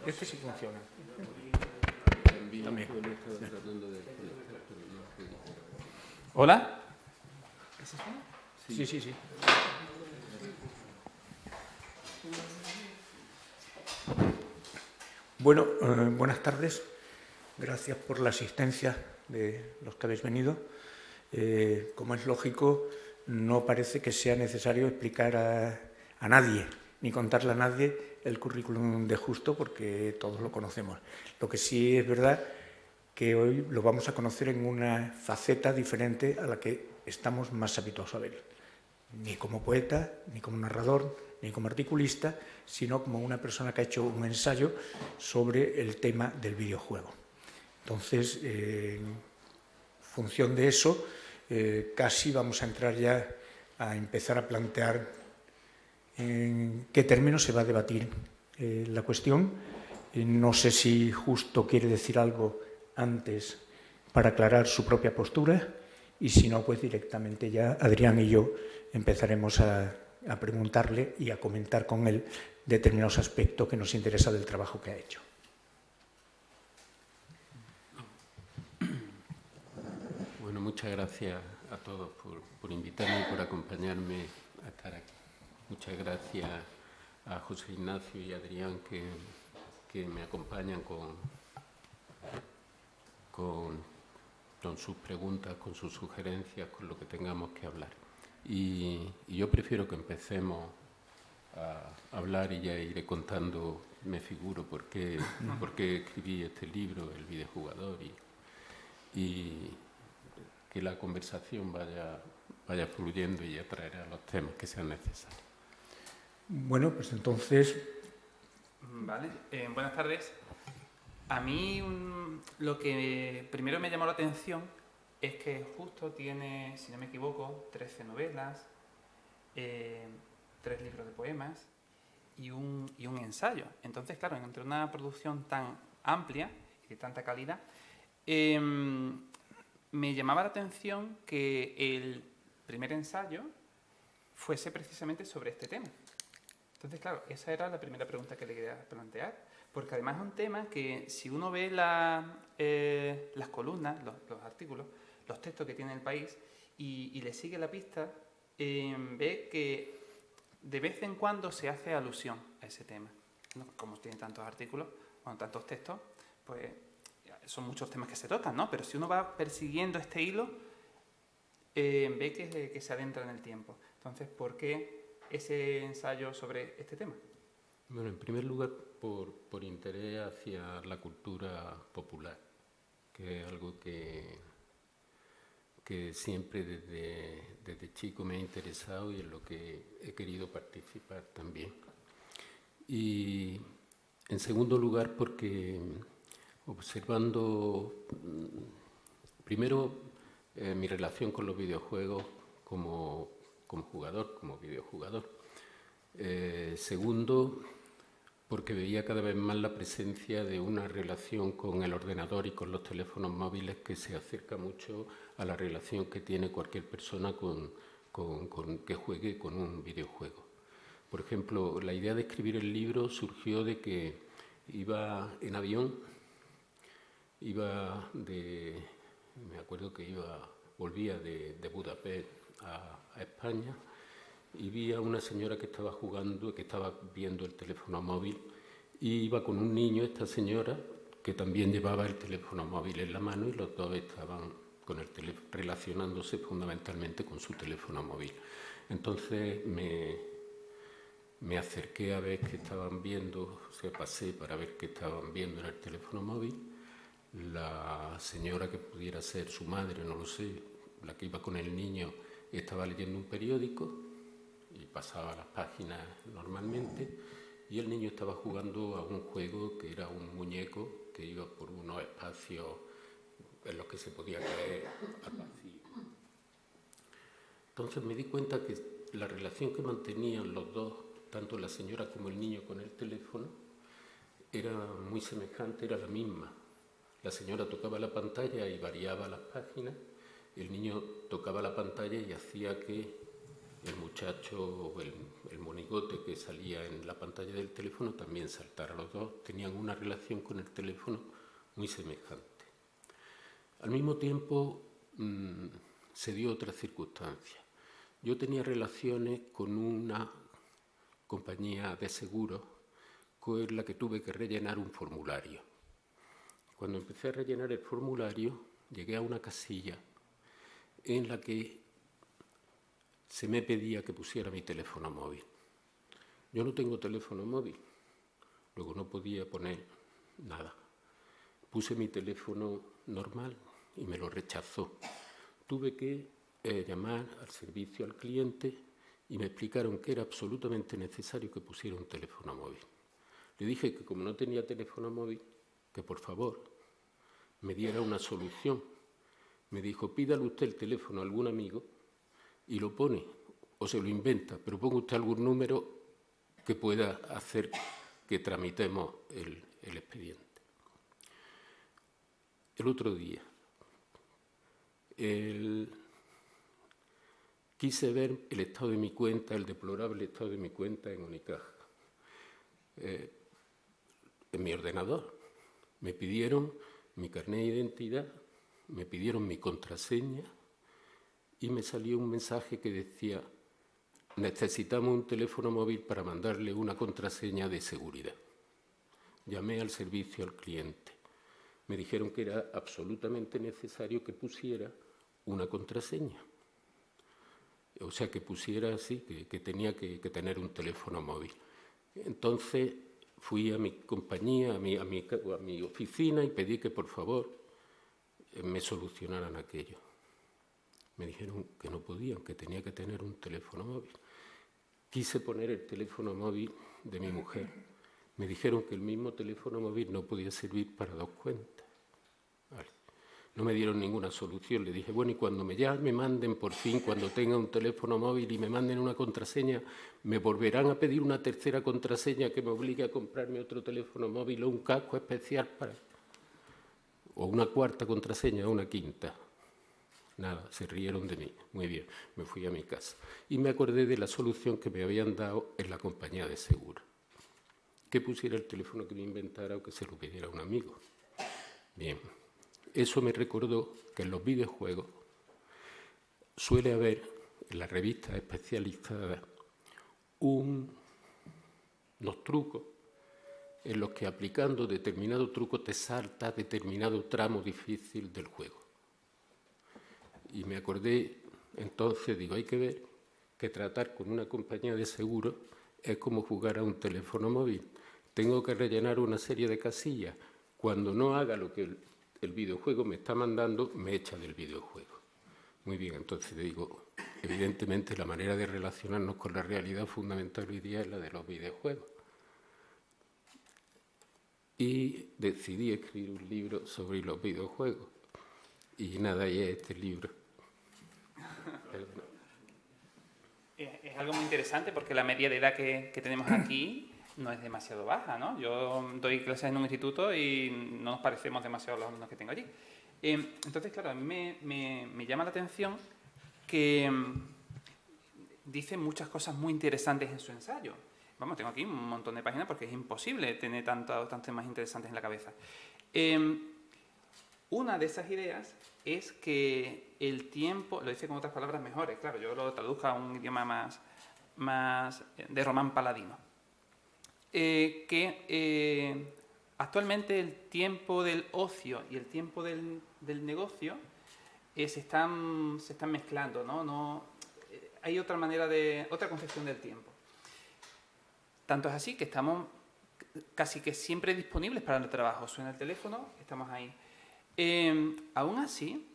Este sí funciona. También. ¿Hola? Sí, sí, sí. Bueno, buenas tardes. Gracias por la asistencia de los que habéis venido. Como es lógico, no parece que sea necesario explicar a nadie, ni contarle a nadie el currículum de Justo, porque todos lo conocemos. Lo que sí es verdad que hoy lo vamos a conocer en una faceta diferente a la que estamos más habituados a ver. Ni como poeta, ni como narrador, ni como articulista, sino como una persona que ha hecho un ensayo sobre el tema del videojuego. Entonces, en función de eso, casi vamos a entrar ya a empezar a plantear en qué términos se va a debatir la cuestión. No sé si Justo quiere decir algo antes para aclarar su propia postura, y si no, pues directamente ya Adrián y yo empezaremos a preguntarle y a comentar con él determinados aspectos que nos interesa del trabajo que ha hecho. Bueno, muchas gracias a todos por invitarme y por acompañarme a estar aquí. Muchas gracias a José Ignacio y a Adrián que me acompañan con sus preguntas, con sus sugerencias, con lo que tengamos que hablar. Y yo prefiero que empecemos a hablar y ya iré contando, me figuro, por qué escribí este libro, El videojugador, y que la conversación vaya fluyendo y atraerá los temas que sean necesarios. Bueno, pues entonces... Vale, buenas tardes. A mí lo que primero me llamó la atención es que Justo tiene, si no me equivoco, 13 novelas, 3 libros de poemas y un ensayo. Entonces, claro, entre una producción tan amplia y de tanta calidad, me llamaba la atención que el primer ensayo fuese precisamente sobre este tema. Entonces, claro, esa era la primera pregunta que le quería plantear, porque además es un tema que si uno ve las columnas, los artículos, los textos que tiene El País y le sigue la pista, ve que de vez en cuando se hace alusión a ese tema, ¿no? Como tiene tantos artículos, tantos textos, pues son muchos temas que se tocan, ¿no? Pero si uno va persiguiendo este hilo, ve que se adentra en el tiempo. Entonces, ¿por qué ese ensayo sobre este tema? Bueno, en primer lugar, por interés hacia la cultura popular, que es algo que siempre desde chico me ha interesado y en lo que he querido participar también. Y en segundo lugar, porque observando primero mi relación con los videojuegos como jugador, como videojugador. Segundo, porque veía cada vez más la presencia de una relación con el ordenador y con los teléfonos móviles que se acerca mucho a la relación que tiene cualquier persona que juegue con un videojuego. Por ejemplo, la idea de escribir el libro surgió de que iba en avión, me acuerdo que volvía de Budapest a España, y vi a una señora que estaba jugando, que estaba viendo el teléfono móvil, y iba con un niño, esta señora, que también llevaba el teléfono móvil en la mano, y los dos estaban relacionándose fundamentalmente con su teléfono móvil. Entonces me acerqué a ver qué estaban viendo, o sea, pasé para ver qué estaban viendo en el teléfono móvil. La señora, que pudiera ser su madre, no lo sé, la que iba con el niño, estaba leyendo un periódico y pasaba las páginas normalmente, y el niño estaba jugando a un juego que era un muñeco que iba por unos espacios en los que se podía caer al vacío. Entonces me di cuenta que la relación que mantenían los dos, tanto la señora como el niño con el teléfono, era muy semejante, era la misma. La señora tocaba la pantalla y variaba las páginas, el niño tocaba la pantalla y hacía que el muchacho muchacho, el monigote que salía en la pantalla del teléfono, también saltara. Los dos tenían una relación con el teléfono muy semejante. Al mismo tiempo, se dio otra circunstancia. Yo tenía relaciones con una compañía de seguros con la que tuve que rellenar un formulario. Cuando empecé a rellenar el formulario, llegué a una casilla en la que se me pedía que pusiera mi teléfono móvil. Yo no tengo teléfono móvil, luego no podía poner nada. Puse mi teléfono normal y me lo rechazó. Tuve que llamar al servicio al cliente y me explicaron que era absolutamente necesario que pusiera un teléfono móvil. Le dije que como no tenía teléfono móvil, que por favor me diera una solución. Me dijo, pídale usted el teléfono a algún amigo y lo pone, o se lo inventa, pero ponga usted algún número que pueda hacer que tramitemos el expediente. El otro día, quise ver el estado de mi cuenta, el deplorable estado de mi cuenta en Unicaja, en mi ordenador. Me pidieron mi carnet de identidad, me pidieron mi contraseña y me salió un mensaje que decía, necesitamos un teléfono móvil para mandarle una contraseña de seguridad. Llamé al servicio al cliente. Me dijeron que era absolutamente necesario que pusiera una contraseña. O sea, que pusiera así, que tenía que tener un teléfono móvil. Entonces fui a mi compañía, a mi oficina y pedí que por favor me solucionaran aquello. Me dijeron que no podían, que tenía que tener un teléfono móvil. Quise poner el teléfono móvil de mi mujer. Me dijeron que el mismo teléfono móvil no podía servir para dos cuentas. Vale. No me dieron ninguna solución. Le dije, bueno, y cuando me manden por fin, cuando tenga un teléfono móvil y me manden una contraseña, ¿me volverán a pedir una tercera contraseña que me obligue a comprarme otro teléfono móvil o un casco especial para... o una cuarta contraseña o una quinta? Nada, se rieron de mí. Muy bien, me fui a mi casa. Y me acordé de la solución que me habían dado en la compañía de seguros. Que pusiera el teléfono que me inventara o que se lo pidiera a un amigo. Bien, eso me recordó que en los videojuegos suele haber, en las revistas especializadas, unos trucos en los que aplicando determinado truco te salta determinado tramo difícil del juego. Y me acordé, entonces, digo, hay que ver que tratar con una compañía de seguros es como jugar a un teléfono móvil. Tengo que rellenar una serie de casillas. Cuando no haga lo que el videojuego me está mandando, me echa del videojuego. Muy bien, entonces digo, evidentemente la manera de relacionarnos con la realidad fundamental hoy día es la de los videojuegos. Y decidí escribir un libro sobre los videojuegos. Y nada, y es este libro. Es algo muy interesante porque la media de edad que tenemos aquí no es demasiado baja, ¿no? Yo doy clases en un instituto y no nos parecemos demasiado a los alumnos que tengo allí. Entonces, claro, a mí me llama la atención que dice muchas cosas muy interesantes en su ensayo. Vamos, tengo aquí un montón de páginas porque es imposible tener tantos temas interesantes en la cabeza. Una de esas ideas es que el tiempo, lo dice con otras palabras mejores, claro, yo lo traduzco a un idioma más de Román Paladino, que actualmente el tiempo del ocio y el tiempo del negocio se están mezclando, ¿no? Hay otra otra concepción del tiempo. Tanto es así que estamos casi que siempre disponibles para el trabajo. Suena el teléfono, estamos ahí. Aún así,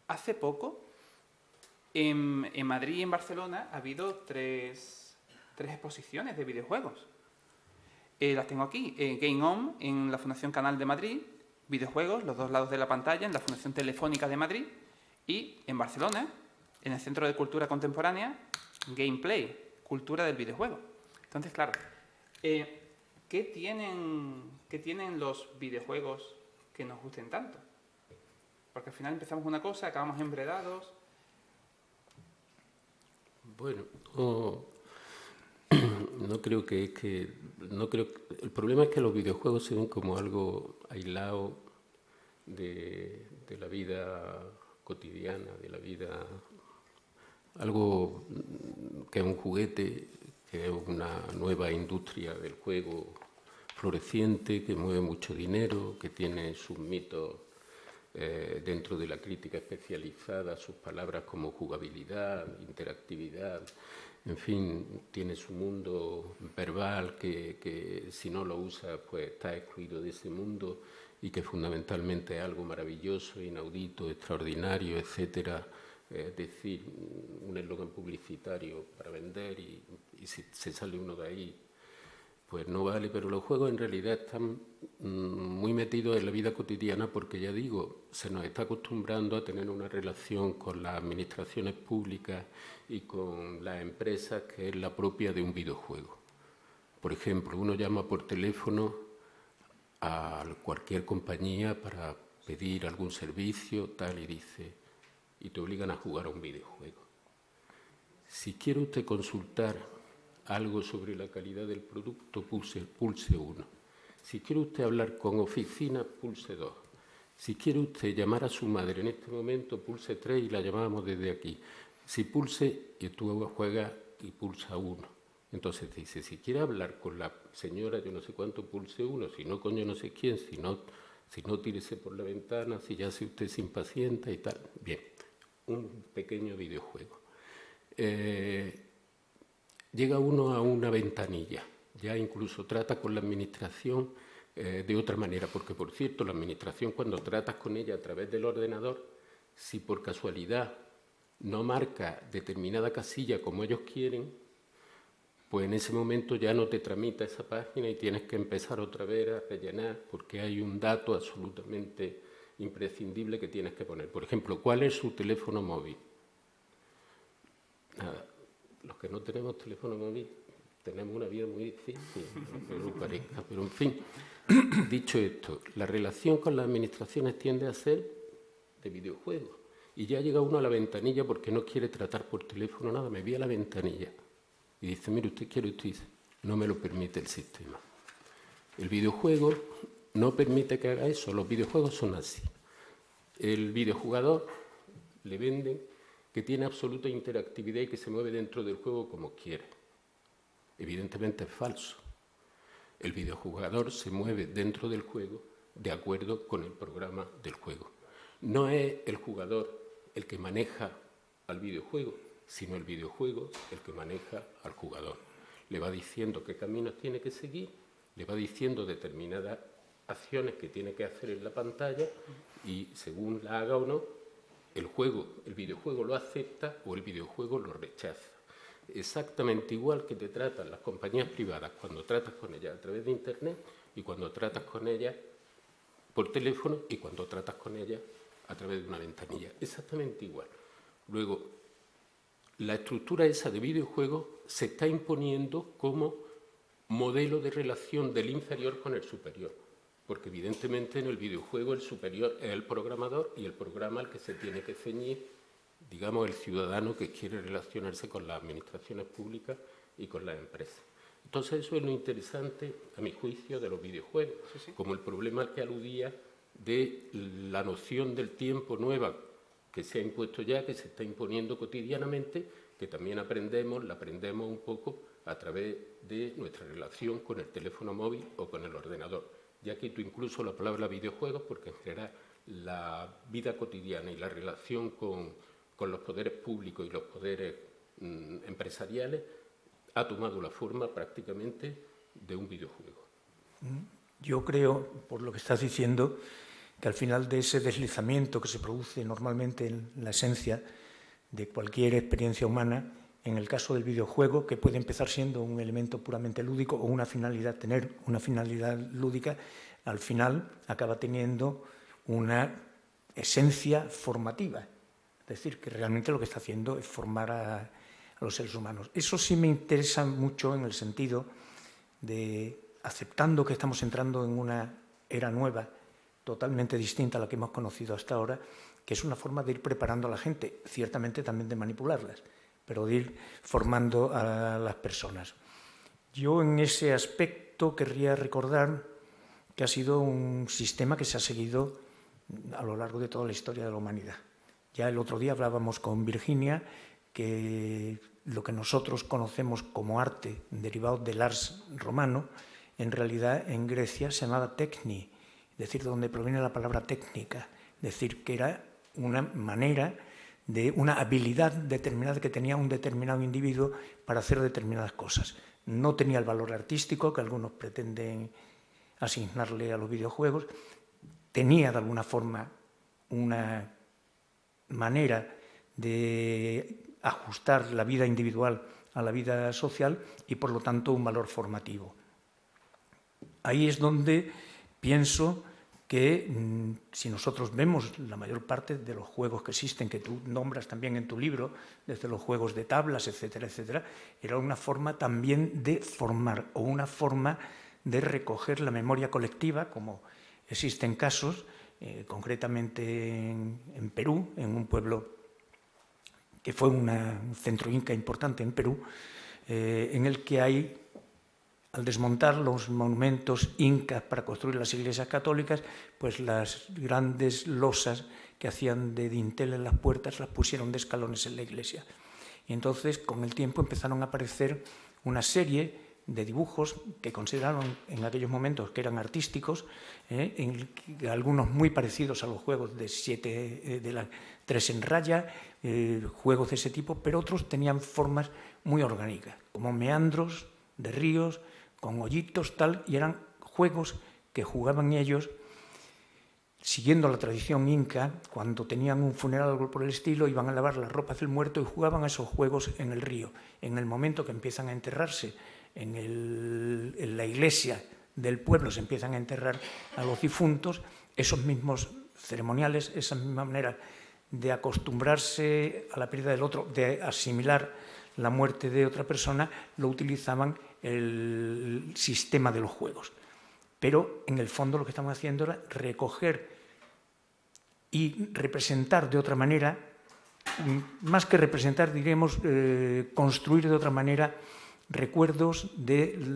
hace poco, en Madrid y en Barcelona ha habido tres exposiciones de videojuegos. Las tengo aquí. Game On, en la Fundación Canal de Madrid, videojuegos, los dos lados de la pantalla, en la Fundación Telefónica de Madrid, y en Barcelona, en el Centro de Cultura Contemporánea, Gameplay, cultura del videojuego. Entonces, claro, ¿qué tienen los videojuegos que nos gusten tanto? Porque al final empezamos una cosa, acabamos enredados. Bueno, no creo el problema es que los videojuegos se ven como algo aislado de la vida cotidiana, de la vida, algo que es un juguete, que es una nueva industria del juego floreciente, que mueve mucho dinero, que tiene sus mitos dentro de la crítica especializada, sus palabras como jugabilidad, interactividad, en fin, tiene su mundo verbal que si no lo usa pues está excluido de ese mundo y que fundamentalmente es algo maravilloso, inaudito, extraordinario, etcétera. Es decir, un eslogan publicitario para vender y si se sale uno de ahí pues no vale, pero los juegos en realidad están muy metidos en la vida cotidiana porque, ya digo, se nos está acostumbrando a tener una relación con las administraciones públicas y con las empresas que es la propia de un videojuego. Por ejemplo, uno llama por teléfono a cualquier compañía para pedir algún servicio, tal, y dice, y te obligan a jugar a un videojuego. Si quiere usted consultar algo sobre la calidad del producto, pulse 1. Si quiere usted hablar con oficina, pulse 2. Si quiere usted llamar a su madre en este momento, pulse 3 y la llamamos desde aquí. Si pulse, y tú juegas y pulsa 1. Entonces dice, si quiere hablar con la señora, yo no sé cuánto, pulse 1. Si no, con yo no sé quién, si no tírese por la ventana, si ya se usted se impacienta y tal. Bien, un pequeño videojuego. Llega uno a una ventanilla, ya incluso trata con la administración de otra manera, porque por cierto, la administración cuando tratas con ella a través del ordenador, si por casualidad no marca determinada casilla como ellos quieren, pues en ese momento ya no te tramita esa página y tienes que empezar otra vez a rellenar, porque hay un dato absolutamente imprescindible que tienes que poner. Por ejemplo, ¿cuál es su teléfono móvil? Nada. Los que no tenemos teléfono móvil tenemos una vida muy difícil, aunque no parezca, pero en fin, dicho esto, la relación con las administraciones tiende a ser de videojuegos. Y ya llega uno a la ventanilla porque no quiere tratar por teléfono nada, me vi a la ventanilla y dice, mire, usted quiere, usted dice, no me lo permite el sistema. El videojuego no permite que haga eso, los videojuegos son así. El videojugador le venden que tiene absoluta interactividad y que se mueve dentro del juego como quiere. Evidentemente es falso. El videojugador se mueve dentro del juego de acuerdo con el programa del juego. No es el jugador el que maneja al videojuego, sino el videojuego el que maneja al jugador. Le va diciendo qué caminos tiene que seguir, le va diciendo determinadas acciones que tiene que hacer en la pantalla y según la haga o no, el videojuego lo acepta o el videojuego lo rechaza. Exactamente igual que te tratan las compañías privadas cuando tratas con ellas a través de Internet y cuando tratas con ellas por teléfono y cuando tratas con ellas a través de una ventanilla. Exactamente igual. Luego, la estructura esa de videojuego se está imponiendo como modelo de relación del inferior con el superior. Porque evidentemente en el videojuego el superior es el programador y el programa al que se tiene que ceñir, digamos, el ciudadano que quiere relacionarse con las administraciones públicas y con las empresas. Entonces eso es lo interesante, a mi juicio, de los videojuegos, como el problema al que aludía de la noción del tiempo nueva que se ha impuesto ya, que se está imponiendo cotidianamente, que también la aprendemos un poco a través de nuestra relación con el teléfono móvil o con el ordenador. Ya quito incluso la palabra videojuegos porque en general la vida cotidiana y la relación con los poderes públicos y los poderes empresariales ha tomado la forma prácticamente de un videojuego. Yo creo, por lo que estás diciendo, que al final de ese deslizamiento que se produce normalmente en la esencia de cualquier experiencia humana, en el caso del videojuego, que puede empezar siendo un elemento puramente lúdico o tener una finalidad lúdica, al final acaba teniendo una esencia formativa. Es decir, que realmente lo que está haciendo es formar a los seres humanos. Eso sí me interesa mucho en el sentido de, aceptando que estamos entrando en una era nueva, totalmente distinta a la que hemos conocido hasta ahora, que es una forma de ir preparando a la gente, ciertamente también de manipularlas, pero de ir formando a las personas. Yo en ese aspecto querría recordar que ha sido un sistema que se ha seguido a lo largo de toda la historia de la humanidad. Ya el otro día hablábamos con Virginia que lo que nosotros conocemos como arte derivado del ars romano, en realidad en Grecia se llamaba techni, es decir, de donde proviene la palabra técnica, es decir, que era una manera de una habilidad determinada que tenía un determinado individuo para hacer determinadas cosas. No tenía el valor artístico que algunos pretenden asignarle a los videojuegos, tenía de alguna forma una manera de ajustar la vida individual a la vida social y, por lo tanto, un valor formativo. Ahí es donde pienso que si nosotros vemos la mayor parte de los juegos que existen, que tú nombras también en tu libro, desde los juegos de tablas, etcétera, etcétera, era una forma también de formar o una forma de recoger la memoria colectiva, como existen casos, concretamente en Perú, en un pueblo que fue un centro inca importante en Perú, en el que hay, al desmontar los monumentos incas para construir las iglesias católicas, pues las grandes losas que hacían de dintel en las puertas las pusieron de escalones en la iglesia. Y entonces, con el tiempo, empezaron a aparecer una serie de dibujos que consideraron en aquellos momentos que eran artísticos, algunos muy parecidos a los juegos de la 3 en raya, juegos de ese tipo, pero otros tenían formas muy orgánicas, como meandros de ríos, con hoyitos, tal, y eran juegos que jugaban ellos siguiendo la tradición inca. Cuando tenían un funeral o algo por el estilo, iban a lavar las ropas del muerto y jugaban a esos juegos en el río. En el momento que empiezan a enterrarse en la iglesia del pueblo, se empiezan a enterrar a los difuntos, esos mismos ceremoniales, esa misma manera de acostumbrarse a la pérdida del otro, de asimilar la muerte de otra persona, lo utilizaban el sistema de los juegos. Pero en el fondo lo que estamos haciendo era recoger y representar de otra manera, más que representar, diremos, construir de otra manera recuerdos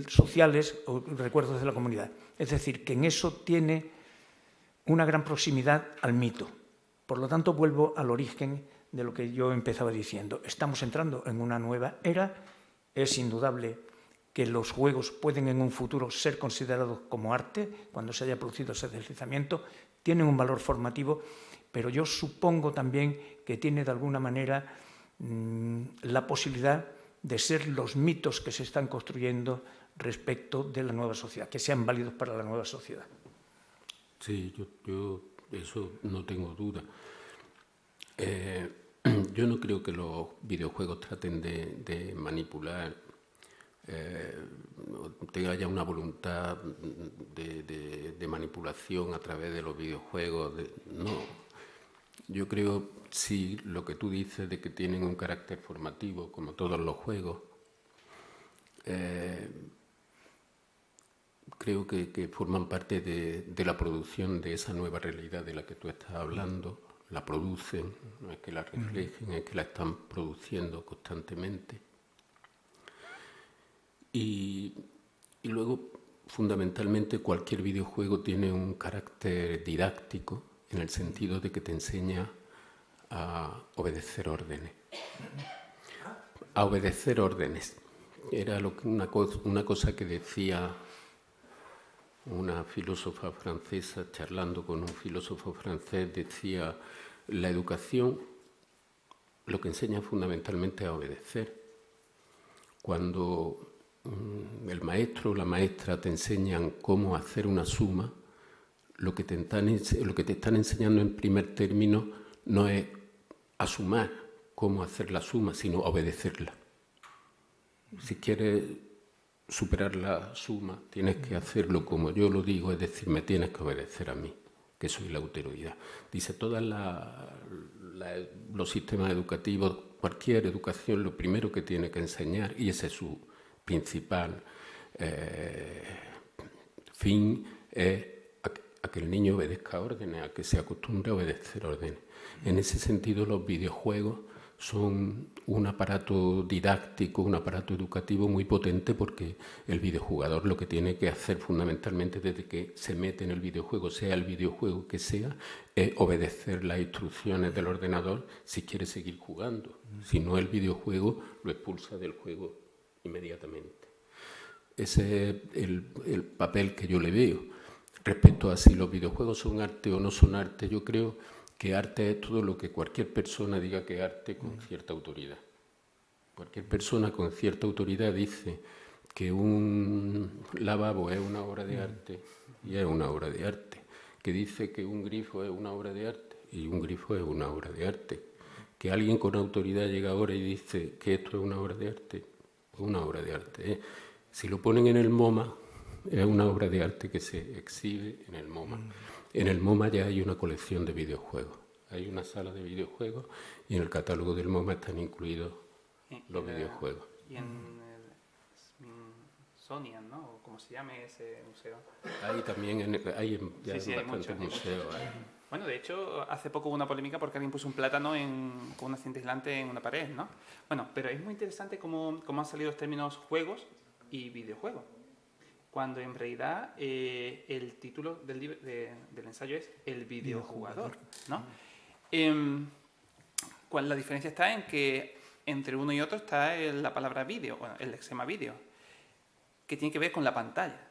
sociales o recuerdos de la comunidad. Es decir, que en eso tiene una gran proximidad al mito. Por lo tanto, vuelvo al origen de lo que yo empezaba diciendo. Estamos entrando en una nueva era. Es indudable que los juegos pueden en un futuro ser considerados como arte, cuando se haya producido ese deslizamiento, tienen un valor formativo, pero yo supongo también que tiene de alguna manera la posibilidad de ser los mitos que se están construyendo respecto de la nueva sociedad, que sean válidos para la nueva sociedad. Sí, yo eso no tengo duda. Yo no creo que los videojuegos traten de manipular, que haya una voluntad de manipulación a través de los videojuegos. No. Yo creo, sí, lo que tú dices de que tienen un carácter formativo, como todos los juegos, creo que forman parte de la producción de esa nueva realidad de la que tú estás hablando. La producen, no es que la reflejen, es que la están produciendo constantemente. Y luego, fundamentalmente, cualquier videojuego tiene un carácter didáctico, en el sentido de que te enseña a obedecer órdenes. A obedecer órdenes. Era una cosa que decía una filósofa francesa, charlando con un filósofo francés, decía: la educación lo que enseña fundamentalmente es a obedecer. Cuando el maestro o la maestra te enseñan cómo hacer una suma, lo que te están enseñando en primer término no es a sumar cómo hacer la suma, sino a obedecerla. Si quieres superar la suma, tienes que hacerlo como yo lo digo, es decir, me tienes que obedecer a mí, que soy la autoridad. Dice, todos los sistemas educativos, cualquier educación, lo primero que tiene que enseñar, y ese es su principal fin, es a que el niño obedezca órdenes, a que se acostumbre a obedecer órdenes. En ese sentido, los videojuegos son un aparato didáctico, un aparato educativo muy potente, porque el videojugador lo que tiene que hacer fundamentalmente desde que se mete en el videojuego, sea el videojuego que sea, es obedecer las instrucciones del ordenador si quiere seguir jugando. Si no, el videojuego lo expulsa del juego inmediatamente. Ese es el papel que yo le veo. Respecto a si los videojuegos son arte o no son arte, yo creo que arte es todo lo que cualquier persona diga que es arte con cierta autoridad. Cualquier persona con cierta autoridad dice que un lavabo es una obra de arte y es una obra de arte. Que dice que un grifo es una obra de arte y un grifo es una obra de arte. Que alguien con autoridad llega ahora y dice que esto es una obra de arte, es una obra de arte. Si lo ponen en el MoMA, es una obra de arte que se exhibe en el MoMA. En el MoMA ya hay una colección de videojuegos. Hay una sala de videojuegos y en el catálogo del MoMA están incluidos los videojuegos. Y en el Smithsonian, ¿no? O como se llame ese museo. Hay también hay bastantes museos. Bueno, de hecho, hace poco hubo una polémica porque alguien puso un plátano con una cinta aislante en una pared, ¿no? Bueno, pero es muy interesante cómo han salido los términos juegos y videojuegos, cuando en realidad el título del ensayo es El videojugador, ¿no? La diferencia está en que entre uno y otro está la palabra vídeo, bueno, el lexema vídeo, que tiene que ver con la pantalla,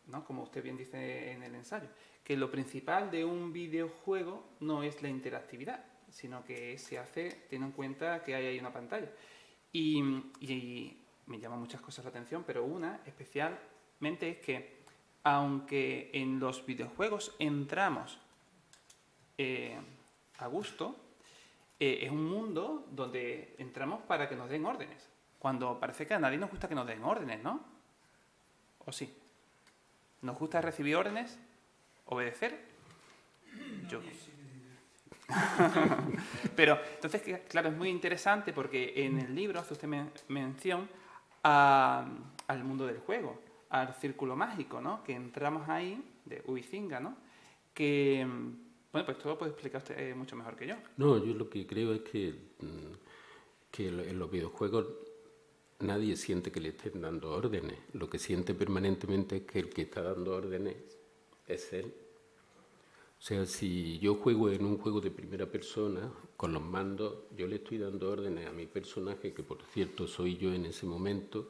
¿no? Como usted bien dice en el ensayo, que lo principal de un videojuego no es la interactividad, sino que se hace teniendo en cuenta que hay ahí una pantalla. Y me llaman muchas cosas la atención, pero una especialmente es que, aunque en los videojuegos entramos a gusto, es un mundo donde entramos para que nos den órdenes, cuando parece que a nadie nos gusta que nos den órdenes, ¿no? ¿O sí? ¿Nos gusta recibir órdenes? ¿Obedecer? Yo. Pero, entonces, claro, es muy interesante porque en el libro hace usted mención al mundo del juego, al círculo mágico, ¿no? Que entramos ahí, de Huizinga, ¿no? Que, bueno, pues esto lo puede explicar usted mucho mejor que yo. No, yo lo que creo es que en los videojuegos nadie siente que le estén dando órdenes. Lo que siente permanentemente es que el que está dando órdenes es él. O sea, si yo juego en un juego de primera persona, con los mandos, yo le estoy dando órdenes a mi personaje, que por cierto soy yo en ese momento,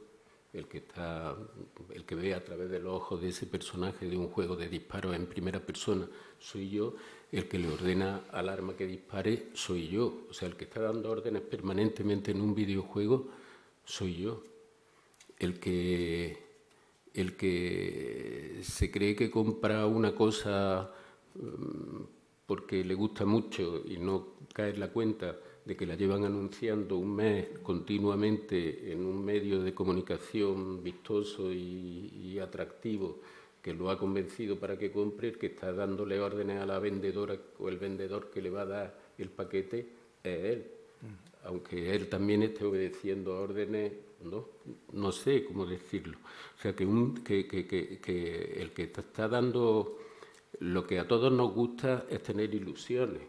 el que ve a través de los ojos de ese personaje de un juego de disparos en primera persona, soy yo. El que le ordena al arma que dispare, soy yo. O sea, el que está dando órdenes permanentemente en un videojuego, soy yo. El que se cree que compra una cosa porque le gusta mucho y no cae en la cuenta de que la llevan anunciando un mes continuamente en un medio de comunicación vistoso y atractivo, que lo ha convencido para que compre, el que está dándole órdenes a la vendedora o el vendedor que le va a dar el paquete es él. Aunque él también esté obedeciendo órdenes, no sé cómo decirlo. O sea, que el que te está dando... Lo que a todos nos gusta es tener ilusiones,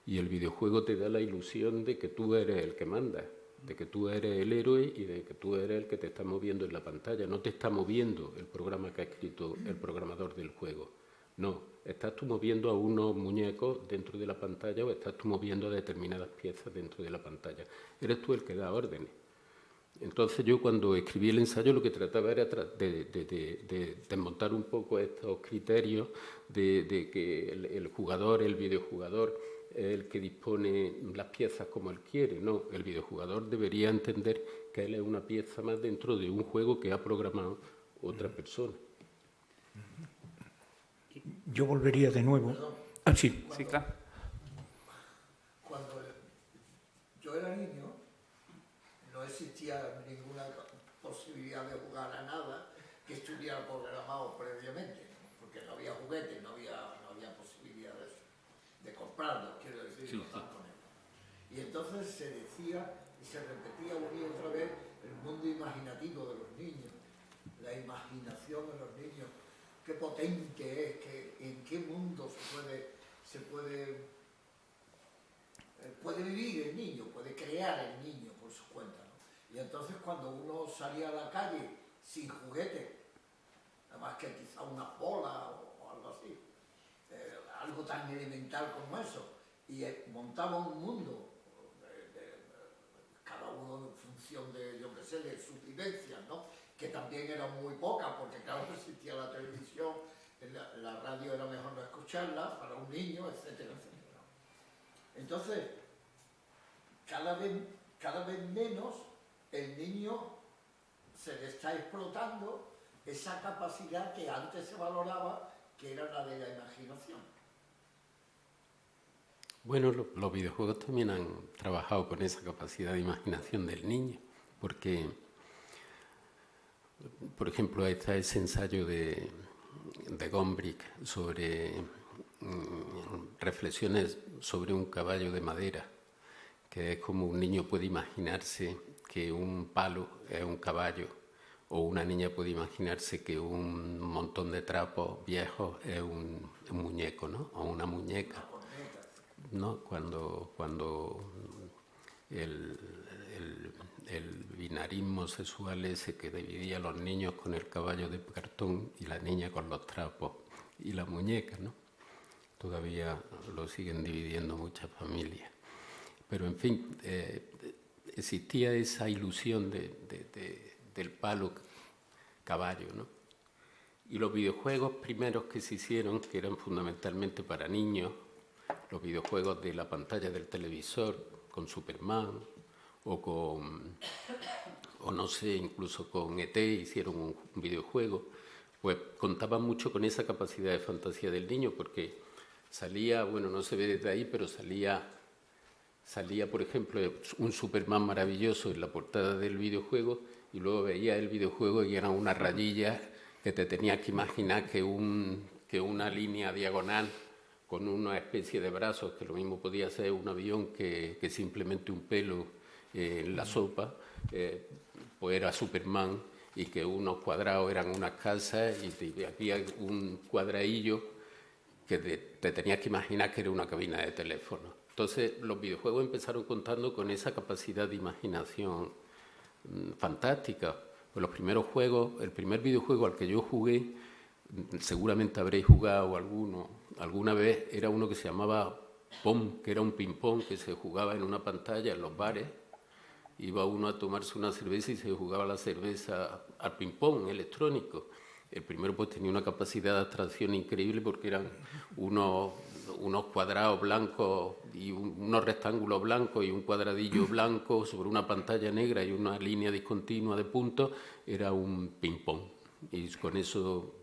y el videojuego te da la ilusión de que tú eres el que manda, de que tú eres el héroe y de que tú eres el que te está moviendo en la pantalla. No te está moviendo el programa que ha escrito el programador del juego. No, estás tú moviendo a unos muñecos dentro de la pantalla o estás tú moviendo determinadas piezas dentro de la pantalla. Eres tú el que da órdenes. Entonces yo cuando escribí el ensayo lo que trataba era de desmontar un poco estos criterios de que el jugador, el videojugador, es el que dispone las piezas como él quiere. No, el videojugador debería entender que él es una pieza más dentro de un juego que ha programado otra persona. Yo volvería de nuevo. Sí. Sí, claro. Cuando yo era niño, no existía ninguna posibilidad de jugar a nada que estuviera programado previamente, porque no había juguetes, no había posibilidad de comprarlos, quiero decir, sí, no están con él. Y entonces se decía y se repetía una y otra vez el mundo imaginativo de los niños, la imaginación de los niños, qué potente es, en qué mundo puede vivir el niño, puede que cuando uno salía a la calle sin juguete, nada más que quizá una bola o algo así, algo tan elemental como eso, y montaba un mundo, cada uno en función de, yo qué sé, de sus vivencias, ¿no? Que también era muy poca, porque claro, no existía la televisión, la radio era mejor no escucharla para un niño, etcétera, etcétera. Entonces, cada vez menos el niño se le está explotando esa capacidad que antes se valoraba, que era la de la imaginación. Bueno, los videojuegos también han trabajado con esa capacidad de imaginación del niño, porque, por ejemplo, está ese ensayo de Gombrich sobre reflexiones sobre un caballo de madera, que es como un niño puede imaginarse que un palo es un caballo, o una niña puede imaginarse que un montón de trapos viejos es un muñeco, ¿no? O una muñeca, ¿no? Cuando el binarismo sexual ese que dividía a los niños con el caballo de cartón y la niña con los trapos y la muñeca, ¿no? Todavía lo siguen dividiendo muchas familias. Pero, en fin, existía esa ilusión del palo caballo, ¿no? Y los videojuegos primeros que se hicieron, que eran fundamentalmente para niños, los videojuegos de la pantalla del televisor, con Superman, o no sé, incluso con ET hicieron un videojuego, pues contaban mucho con esa capacidad de fantasía del niño, porque salía, bueno, no se ve desde ahí, pero salía, por ejemplo, un Superman maravilloso en la portada del videojuego, y luego veía el videojuego y eran unas rayillas que te tenías que imaginar que una línea diagonal con una especie de brazos, que lo mismo podía ser un avión que simplemente un pelo en la sopa, pues era Superman, y que unos cuadrados eran unas casas y había un cuadradillo que te tenías que imaginar que era una cabina de teléfono. Entonces los videojuegos empezaron contando con esa capacidad de imaginación fantástica. Pues los primeros juegos, el primer videojuego al que yo jugué, seguramente habréis jugado alguna vez, era uno que se llamaba Pong, que era un ping-pong que se jugaba en una pantalla en los bares. Iba uno a tomarse una cerveza y se jugaba la cerveza al ping-pong electrónico. El primero pues tenía una capacidad de abstracción increíble, porque eran unos cuadrados blancos y unos rectángulos blancos y un cuadradillo blanco sobre una pantalla negra y una línea discontinua de puntos. Era un ping-pong. Y con eso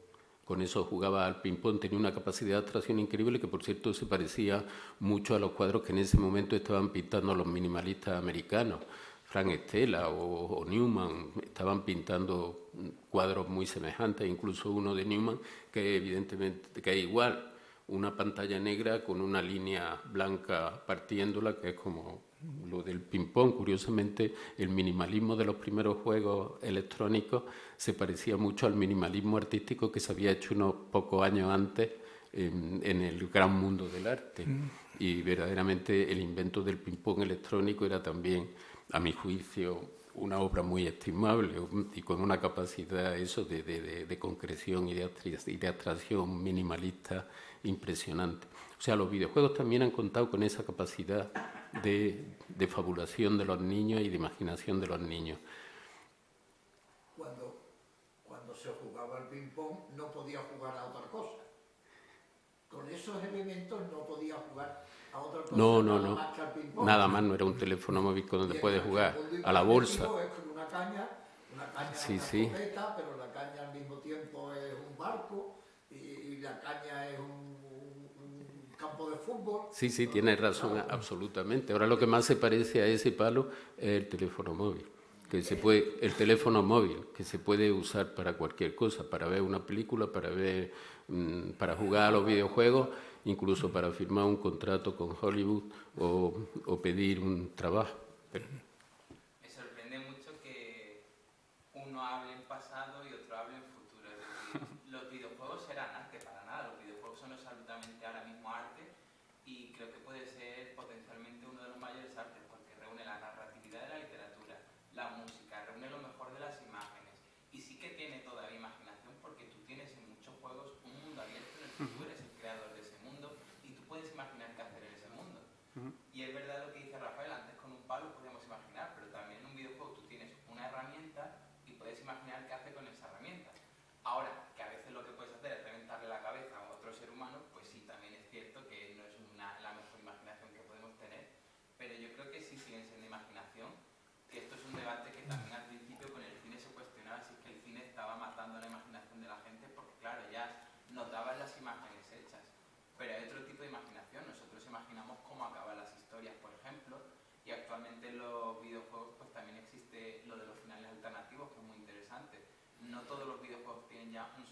jugaba al ping-pong. Tenía una capacidad de abstracción increíble, que por cierto se parecía mucho a los cuadros que en ese momento estaban pintando los minimalistas americanos. Frank Stella o Newman estaban pintando cuadros muy semejantes, incluso uno de Newman que evidentemente que es igual, una pantalla negra con una línea blanca partiéndola, que es como lo del ping-pong. Curiosamente, el minimalismo de los primeros juegos electrónicos se parecía mucho al minimalismo artístico que se había hecho unos pocos años antes en el gran mundo del arte. Y verdaderamente el invento del ping-pong electrónico era también, a mi juicio, una obra muy estimable y con una capacidad de concreción y de abstracción minimalista impresionante. O sea, los videojuegos también han contado con esa capacidad de fabulación de los niños y de imaginación de los niños. Cuando se jugaba al ping-pong no podía jugar a otra cosa. Con esos elementos no podía jugar a otra cosa. No. Más que al ping-pong. Nada más, no era un teléfono móvil donde puedes jugar a la bolsa. Es con una caña Sí, es una escopeta, pero la caña al mismo tiempo es un barco y la caña es un campo de fútbol. Sí, tienes razón, absolutamente. Ahora lo que más se parece a ese palo es el teléfono móvil. El teléfono móvil, que se puede usar para cualquier cosa, para ver una película, para jugar a los videojuegos, incluso para firmar un contrato con Hollywood o pedir un trabajo. Me sorprende mucho que uno hable en pasado y otro hable en futuro. Es decir, los videojuegos eran arte para nada, los videojuegos son absolutamente ahora mismo arte, y creo que puede ser potencialmente uno de los mayores artes, porque reúne la narratividad de la literatura, la música, reúne los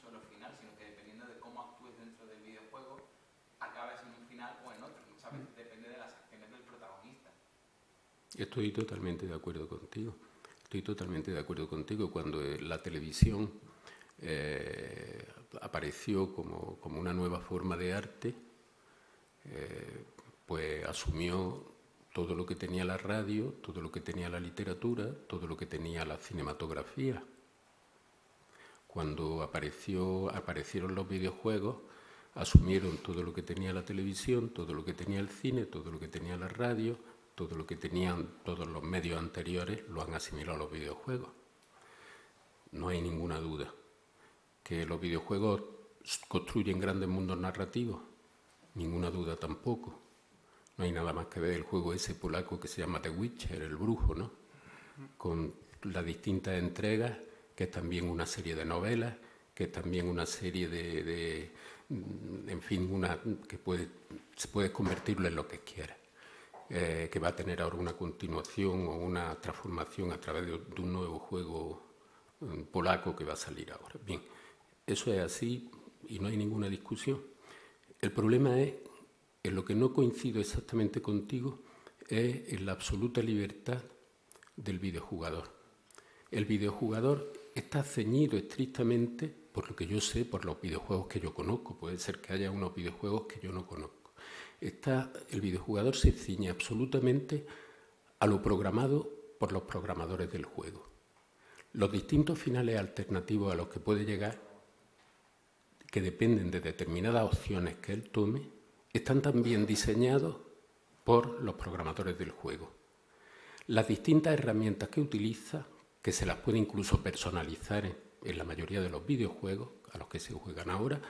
solo final, sino que dependiendo de cómo actúes dentro del videojuego, acabas en un final o en otro. Muchas veces depende de las acciones del protagonista. Estoy totalmente de acuerdo contigo. Cuando la televisión apareció como una nueva forma de arte, pues asumió todo lo que tenía la radio, todo lo que tenía la literatura, todo lo que tenía la cinematografía. Cuando aparecieron los videojuegos, asumieron todo lo que tenía la televisión, todo lo que tenía el cine, todo lo que tenía la radio, todo lo que tenían todos los medios anteriores, lo han asimilado a los videojuegos. No hay ninguna duda. ¿Que los videojuegos construyen grandes mundos narrativos? Ninguna duda tampoco. No hay nada más que ver el juego ese polaco que se llama The Witcher, el brujo, ¿no? Con las distintas entregas, que es también una serie de novelas, que es también una serie en fin, que puedes convertirlo en lo que quieras. Que va a tener ahora una continuación o una transformación a través de un nuevo juego polaco que va a salir ahora. Bien, eso es así y no hay ninguna discusión. El problema es, en lo que no coincido exactamente contigo, es en la absoluta libertad del videojugador. El videojugador está ceñido estrictamente, por lo que yo sé, por los videojuegos que yo conozco. Puede ser que haya unos videojuegos que yo no conozco. El videojugador se ciñe absolutamente a lo programado por los programadores del juego. Los distintos finales alternativos a los que puede llegar, que dependen de determinadas opciones que él tome, están también diseñados por los programadores del juego. Las distintas herramientas que utiliza, que se las puede incluso personalizar en la mayoría de los videojuegos a los que se juegan ahora,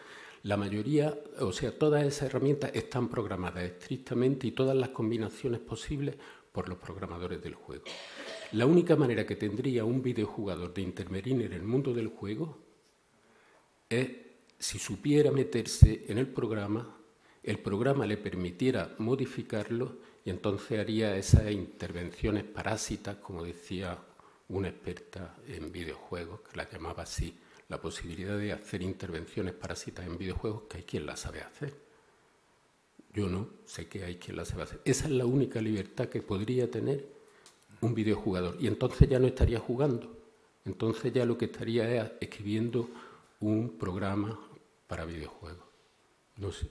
todas esas herramientas están programadas estrictamente y todas las combinaciones posibles por los programadores del juego. La única manera que tendría un videojugador de intervenir en el mundo del juego es si supiera meterse en el programa le permitiera modificarlo y entonces haría esas intervenciones parásitas, como decía una experta en videojuegos, que la llamaba así, la posibilidad de hacer intervenciones parásitas en videojuegos, que hay quien las sabe hacer. Yo no, sé que hay quien las sabe hacer. Esa es la única libertad que podría tener un videojugador. Y entonces ya no estaría jugando. Entonces ya lo que estaría es escribiendo un programa para videojuegos. No sé.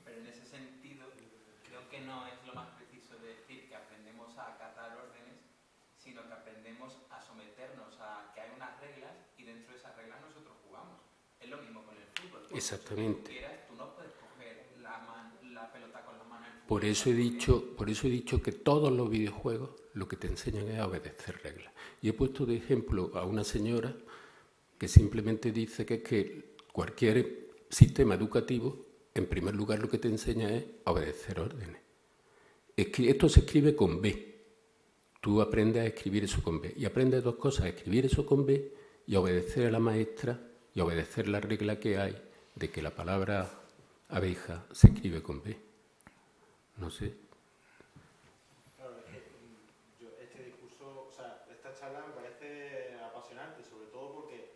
Pero en ese sentido, creo que no es lo más preciso de decir que aprendemos a acatar órdenes, sino que aprendemos a someternos a que hay unas reglas y dentro de esas reglas nosotros jugamos. Es lo mismo con el fútbol. Exactamente. Si tú quieras, tú no puedes coger la pelota con la mano. Por eso he dicho que todos los videojuegos lo que te enseñan es a obedecer reglas. Y he puesto de ejemplo a una señora que simplemente dice que es que cualquier sistema educativo, en primer lugar, lo que te enseña es a obedecer órdenes. Esto se escribe con B. Tú aprendes a escribir eso con B. Y aprendes dos cosas, a escribir eso con B y a obedecer a la maestra y a obedecer la regla que hay de que la palabra abeja se escribe con B. No sé. Claro, es que este discurso, esta charla me parece apasionante, sobre todo porque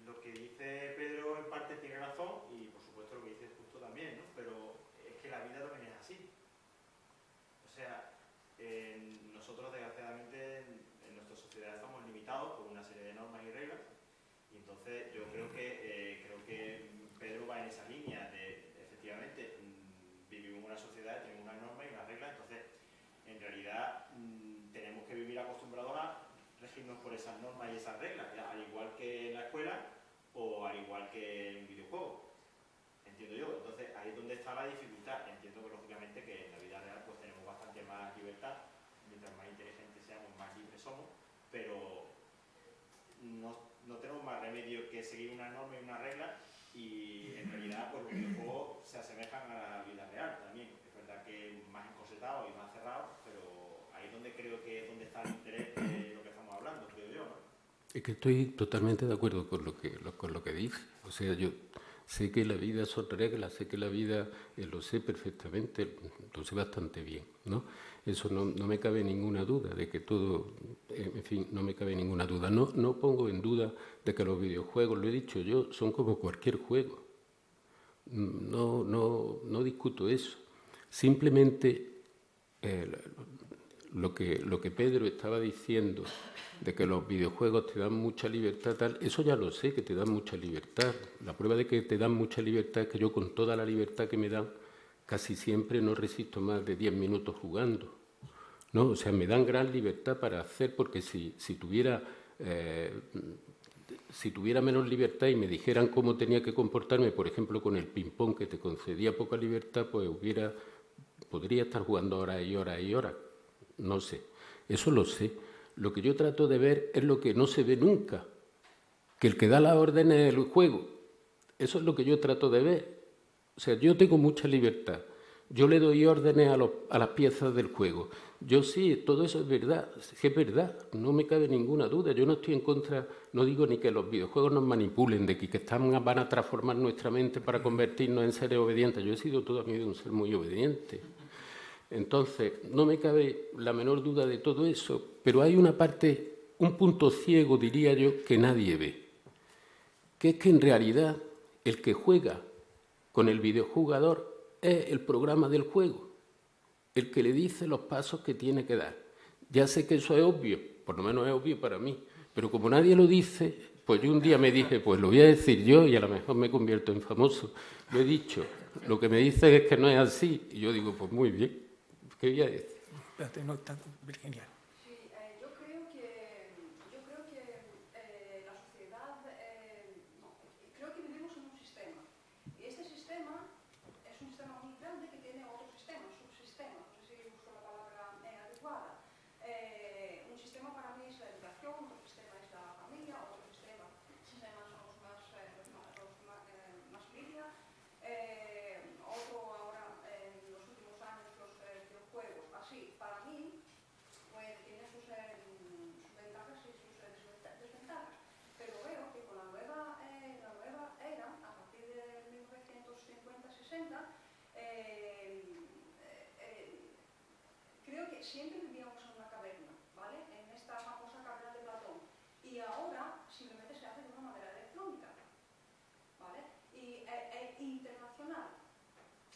lo que dice Pedro en parte tiene razón y por supuesto lo que dice Justo también, ¿no? Pero es que la vida también es así. O sea, nosotros desgraciadamente en nuestra sociedad estamos limitados por una serie de normas y reglas y entonces yo creo que Pedro va en esa línea de, efectivamente, vivimos en una sociedad, tenemos unas normas y unas reglas, entonces en realidad tenemos que vivir acostumbrados a regirnos por esas normas y esas reglas, al igual que en la escuela o al igual que en un videojuego, entiendo yo. Entonces ahí es donde está la dificultad. Entiendo que lógicamente que en la vida real pues tenemos bastante más libertad, mientras más inteligentes seamos, más libres somos, pero no tenemos más remedio que seguir una norma y una regla y en realidad pues los videojuegos se asemejan a la vida real también. Es verdad que más encorsetado y más cerrado, pero ahí es donde creo que es donde está el interés de lo que estamos hablando, creo yo, ¿no? Es que estoy totalmente de acuerdo con lo que dice. O sea, yo sé que la vida son reglas, sé que la vida, lo sé perfectamente, lo sé bastante bien, ¿no? Eso no me cabe ninguna duda de que todo, en fin, no me cabe ninguna duda. No pongo en duda de que los videojuegos, lo he dicho yo, son como cualquier juego. No discuto eso. Simplemente lo que Pedro estaba diciendo de que los videojuegos te dan mucha libertad, tal, eso ya lo sé, que te dan mucha libertad. La prueba de que te dan mucha libertad es que yo, con toda la libertad que me dan, casi siempre no resisto más de 10 minutos jugando, ¿no? O sea, me dan gran libertad para hacer, porque si tuviera menos libertad y me dijeran cómo tenía que comportarme, por ejemplo, con el ping-pong, que te concedía poca libertad, pues podría estar jugando horas y horas y horas. No sé, eso lo sé. Lo que yo trato de ver es lo que no se ve nunca, que el que da las órdenes es el juego. Eso es lo que yo trato de ver. O sea, yo tengo mucha libertad. Yo le doy órdenes a las piezas del juego. Yo sí, todo eso es verdad, sí es verdad, no me cabe ninguna duda. Yo no estoy en contra, no digo ni que los videojuegos nos manipulen, de que van a transformar nuestra mente para convertirnos en seres obedientes. Yo he sido toda mi vida un ser muy obediente. Entonces, no me cabe la menor duda de todo eso, pero hay una parte, un punto ciego, diría yo, que nadie ve, que es que en realidad el que juega con el videojugador es el programa del juego, el que le dice los pasos que tiene que dar. Ya sé que eso es obvio, por lo menos es obvio para mí, pero como nadie lo dice, pues yo un día me dije, pues lo voy a decir yo y a lo mejor me convierto en famoso. Lo he dicho, lo que me dicen es que no es así, y yo digo, pues muy bien, ¿qué voy a decir? Espérate, no, está Virginia. Sí, yo creo que la sociedad, creo que vivimos en un sistema, y este sistema es un sistema muy grande que tiene otros sistemas, subsistemas, no sé si busco la palabra adecuada. Un sistema para mí es la educación, otro sistema es la familia, otro sistema son los más media, otro ahora en los últimos años los videojuegos. Así, para mí, pues tiene sus ventajas y sus desventajas, pero veo que con la nueva era, a partir de 1950-60, creo que siempre vivíamos en una caverna, ¿vale? En esta famosa caverna de Platón, y ahora simplemente se hace de una manera electrónica, ¿vale? E internacional.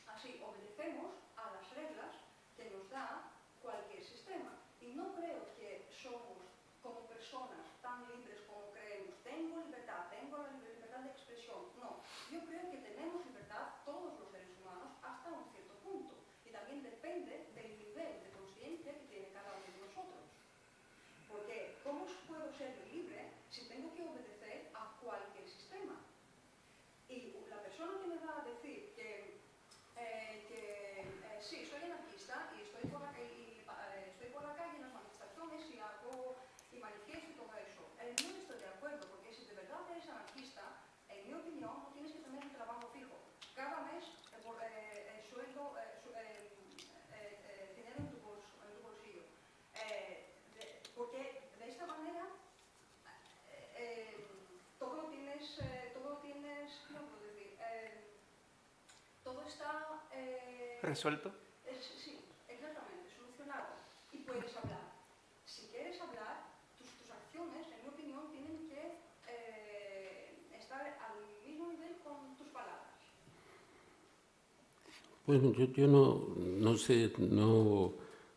Así obedecemos a las reglas que nos da cualquier sistema, y no creo que somos como personas tan libres como creemos. Tengo libertad, tengo la libertad de expresión. No, yo creo que tenemos libertad todos los seres humanos hasta un cierto punto, y también depende del nivel de conciencia que tiene cada uno de nosotros. Porque ¿cómo puedo ser libre si tengo que obedecer a cualquier sistema? Y la persona que me va a decir que sí, soy anarquista y estoy por la calle en las manifestaciones y manifiesto y todo eso, no estoy de acuerdo, porque si de verdad eres anarquista, en mi opinión, no tienes que tener un trabajo fijo. Cada mes el sueldo, dinero en tu bolsillo. Porque de esta manera todo lo tienes, ¿cómo puedo decir? Todo está ¿resuelto? Sí, exactamente, solucionado. Y puedes hablar. Si quieres hablar, tus acciones, en mi opinión, tienen que estar al mismo nivel con tus palabras. Bueno, yo no sé,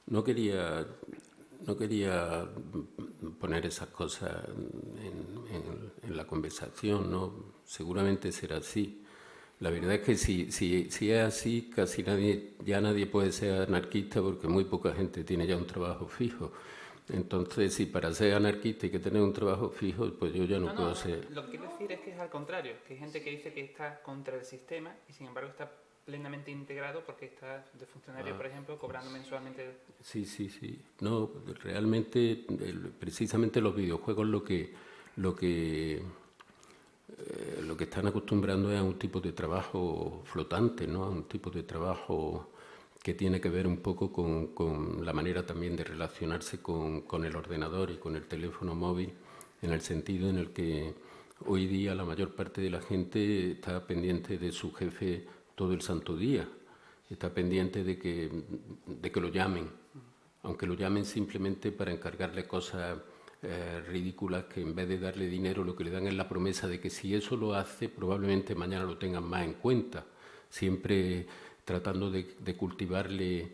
no quería poner esas cosas en la conversación, ¿no? Seguramente será así. La verdad es que si es así, casi nadie puede ser anarquista, porque muy poca gente tiene ya un trabajo fijo. Entonces, si para ser anarquista hay que tener un trabajo fijo, pues yo ya no puedo ser. Lo que quiero decir es que es al contrario, que hay gente que dice que está contra el sistema y sin embargo está plenamente integrado porque está de funcionario, por ejemplo, cobrando mensualmente. Sí. No, realmente, precisamente los videojuegos lo que están acostumbrando es a un tipo de trabajo flotante, ¿no? A un tipo de trabajo que tiene que ver un poco con la manera también de relacionarse con el ordenador y con el teléfono móvil, en el sentido en el que Hoy día la mayor parte de la gente está pendiente de su jefe todo el santo día, está pendiente de que lo llamen, aunque lo llamen simplemente para encargarle cosas ridículas, que en vez de darle dinero lo que le dan es la promesa de que si eso lo hace probablemente mañana lo tengan más en cuenta, siempre tratando de cultivarle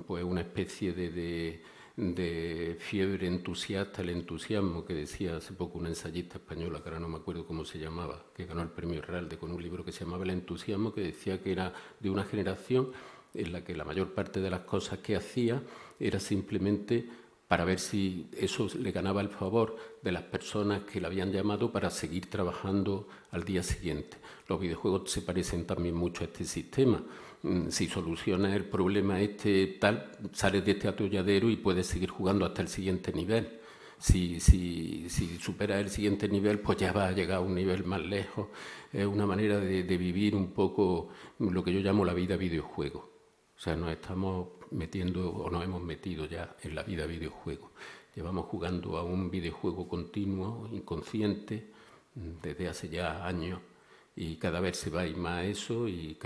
pues una especie de fiebre entusiasta, el entusiasmo que decía hace poco una ensayista española, que ahora no me acuerdo cómo se llamaba, que ganó el premio Herralde con un libro que se llamaba El entusiasmo, que decía que era de una generación en la que la mayor parte de las cosas que hacía era simplemente para ver si eso le ganaba el favor de las personas que le habían llamado para seguir trabajando al día siguiente. Los videojuegos se parecen también mucho a este sistema. Si solucionas el problema tal, sales de este atolladero y puedes seguir jugando hasta el siguiente nivel. Si superas el siguiente nivel, pues ya vas a llegar a un nivel más lejos. Es una manera de vivir un poco lo que yo llamo la vida videojuego. O sea, nos estamos metiendo o nos hemos metido ya en la vida videojuego. Llevamos jugando a un videojuego continuo, inconsciente, desde hace ya años, y cada vez se va a ir más a eso y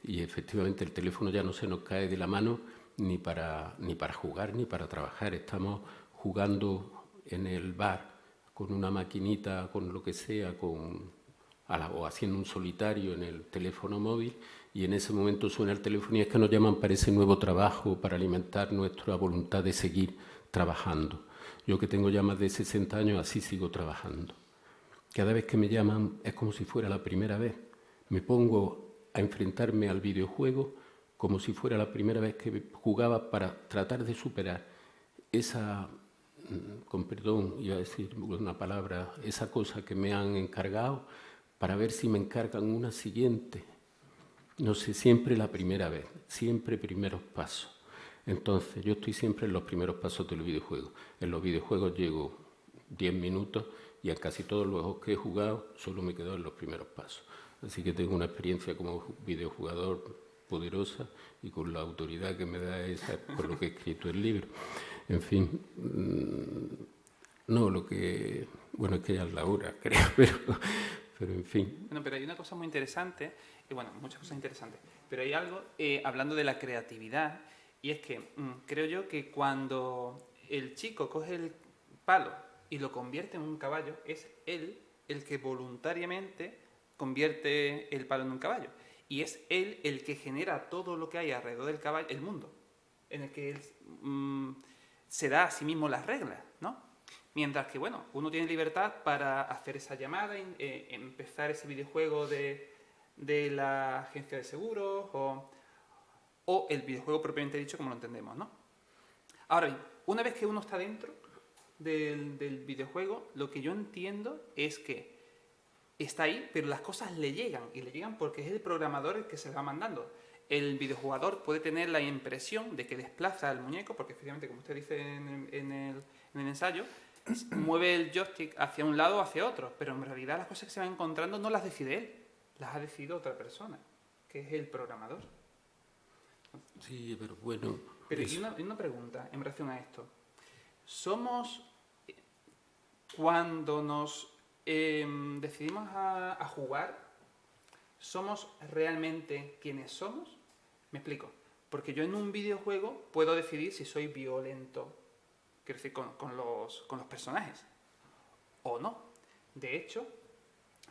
efectivamente el teléfono ya no se nos cae de la mano ni para jugar ni para trabajar. Estamos jugando en el bar con una maquinita, con lo que sea, o haciendo un solitario en el teléfono móvil, y en ese momento suena el teléfono y es que nos llaman para ese nuevo trabajo, para alimentar nuestra voluntad de seguir trabajando. Yo que tengo ya más de 60 años, así sigo trabajando. Cada vez que me llaman es como si fuera la primera vez. Me pongo a enfrentarme al videojuego como si fuera la primera vez que jugaba, para tratar de superar esa, con perdón, iba a decir una palabra, esa cosa que me han encargado, para ver si me encargan una siguiente. No sé, siempre la primera vez, siempre primeros pasos. Entonces, yo estoy siempre en los primeros pasos del videojuego. En los videojuegos llego 10 minutos y en casi todos los juegos que he jugado solo me quedo en los primeros pasos. Así que tengo una experiencia como videojugador poderosa, y con la autoridad que me da esa por lo que he escrito el libro. En fin, bueno, es que ya es la hora, creo, pero en fin. Bueno, pero hay una cosa muy interesante, y bueno, muchas cosas interesantes, pero hay algo, hablando de la creatividad, y es que creo yo que cuando el chico coge el palo y lo convierte en un caballo, es él el que voluntariamente convierte el palo en un caballo. Y es él el que genera todo lo que hay alrededor del caballo, el mundo, en el que él se da a sí mismo las reglas, ¿no? Mientras que, bueno, uno tiene libertad para hacer esa llamada, empezar ese videojuego de la agencia de seguros o el videojuego propiamente dicho como lo entendemos, ¿no? Ahora bien, una vez que uno está dentro del videojuego, lo que yo entiendo es que está ahí, pero las cosas le llegan, y le llegan porque es el programador el que se las va mandando. El videojugador puede tener la impresión de que desplaza al muñeco, porque efectivamente, como usted dice en el ensayo, mueve el joystick hacia un lado o hacia otro, pero en realidad las cosas que se van encontrando no las decide él, las ha decidido otra persona, que es el programador. Sí, pero bueno... Pero y una pregunta en relación a esto. ¿Somos, cuando nos decidimos a jugar, somos realmente quienes somos? Me explico. Porque yo en un videojuego puedo decidir si soy violento, quiero decir, con los personajes, o no. De hecho,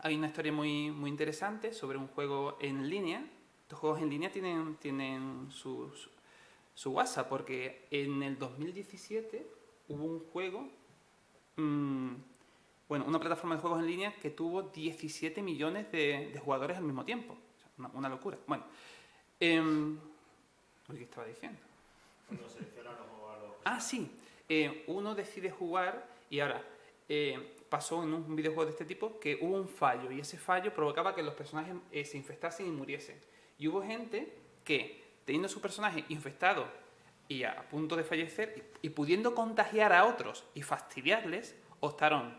hay una historia muy, muy interesante sobre un juego en línea. Los juegos en línea tienen su WhatsApp, porque en el 2017 hubo un juego, una plataforma de juegos en línea que tuvo 17 millones de jugadores al mismo tiempo. O sea, una locura. Bueno, ¿qué estaba diciendo? Cuando selecciona los jugadores. Ah, sí. Uno decide jugar y ahora pasó en un videojuego de este tipo que hubo un fallo, y ese fallo provocaba que los personajes se infectasen y muriesen. Y hubo gente que, teniendo su personaje infectado y a punto de fallecer y pudiendo contagiar a otros y fastidiarles, optaron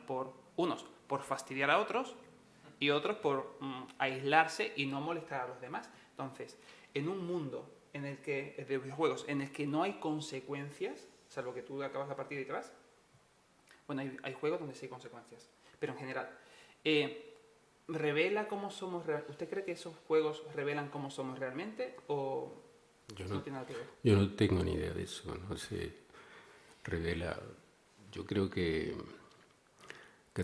unos por fastidiar a otros y otros por aislarse y no molestar a los demás. Entonces, en un mundo de videojuegos en el que no hay consecuencias, salvo que tú acabas la partida y te vas, Bueno, hay juegos donde sí hay consecuencias, pero en general. ¿Revela cómo somos realmente? ¿Usted cree que esos juegos revelan cómo somos realmente o no tiene nada que ver? Yo no tengo ni idea de eso, no sé. Revela. Yo creo que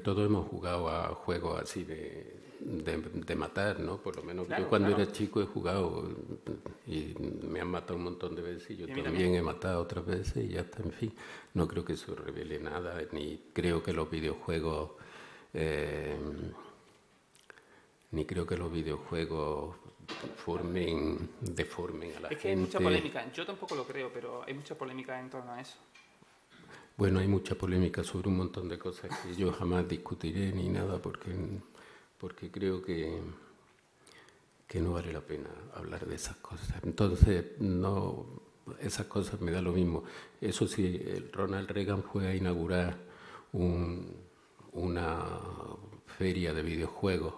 todos hemos jugado a juegos así de matar, ¿no? Por lo menos Claro, yo cuando claro. era chico he jugado y me han matado un montón de veces y yo Y a mí también he matado otras veces y ya está, en fin. No creo que eso revele nada, ni creo que los videojuegos... ni creo que los videojuegos deformen a la gente. Es que hay mucha polémica. Yo tampoco lo creo, pero hay mucha polémica en torno a eso. Bueno, hay mucha polémica sobre un montón de cosas que yo jamás discutiré ni nada porque creo que no vale la pena hablar de esas cosas. Entonces, no, esas cosas me da lo mismo. Eso sí, el Ronald Reagan fue a inaugurar una feria de videojuegos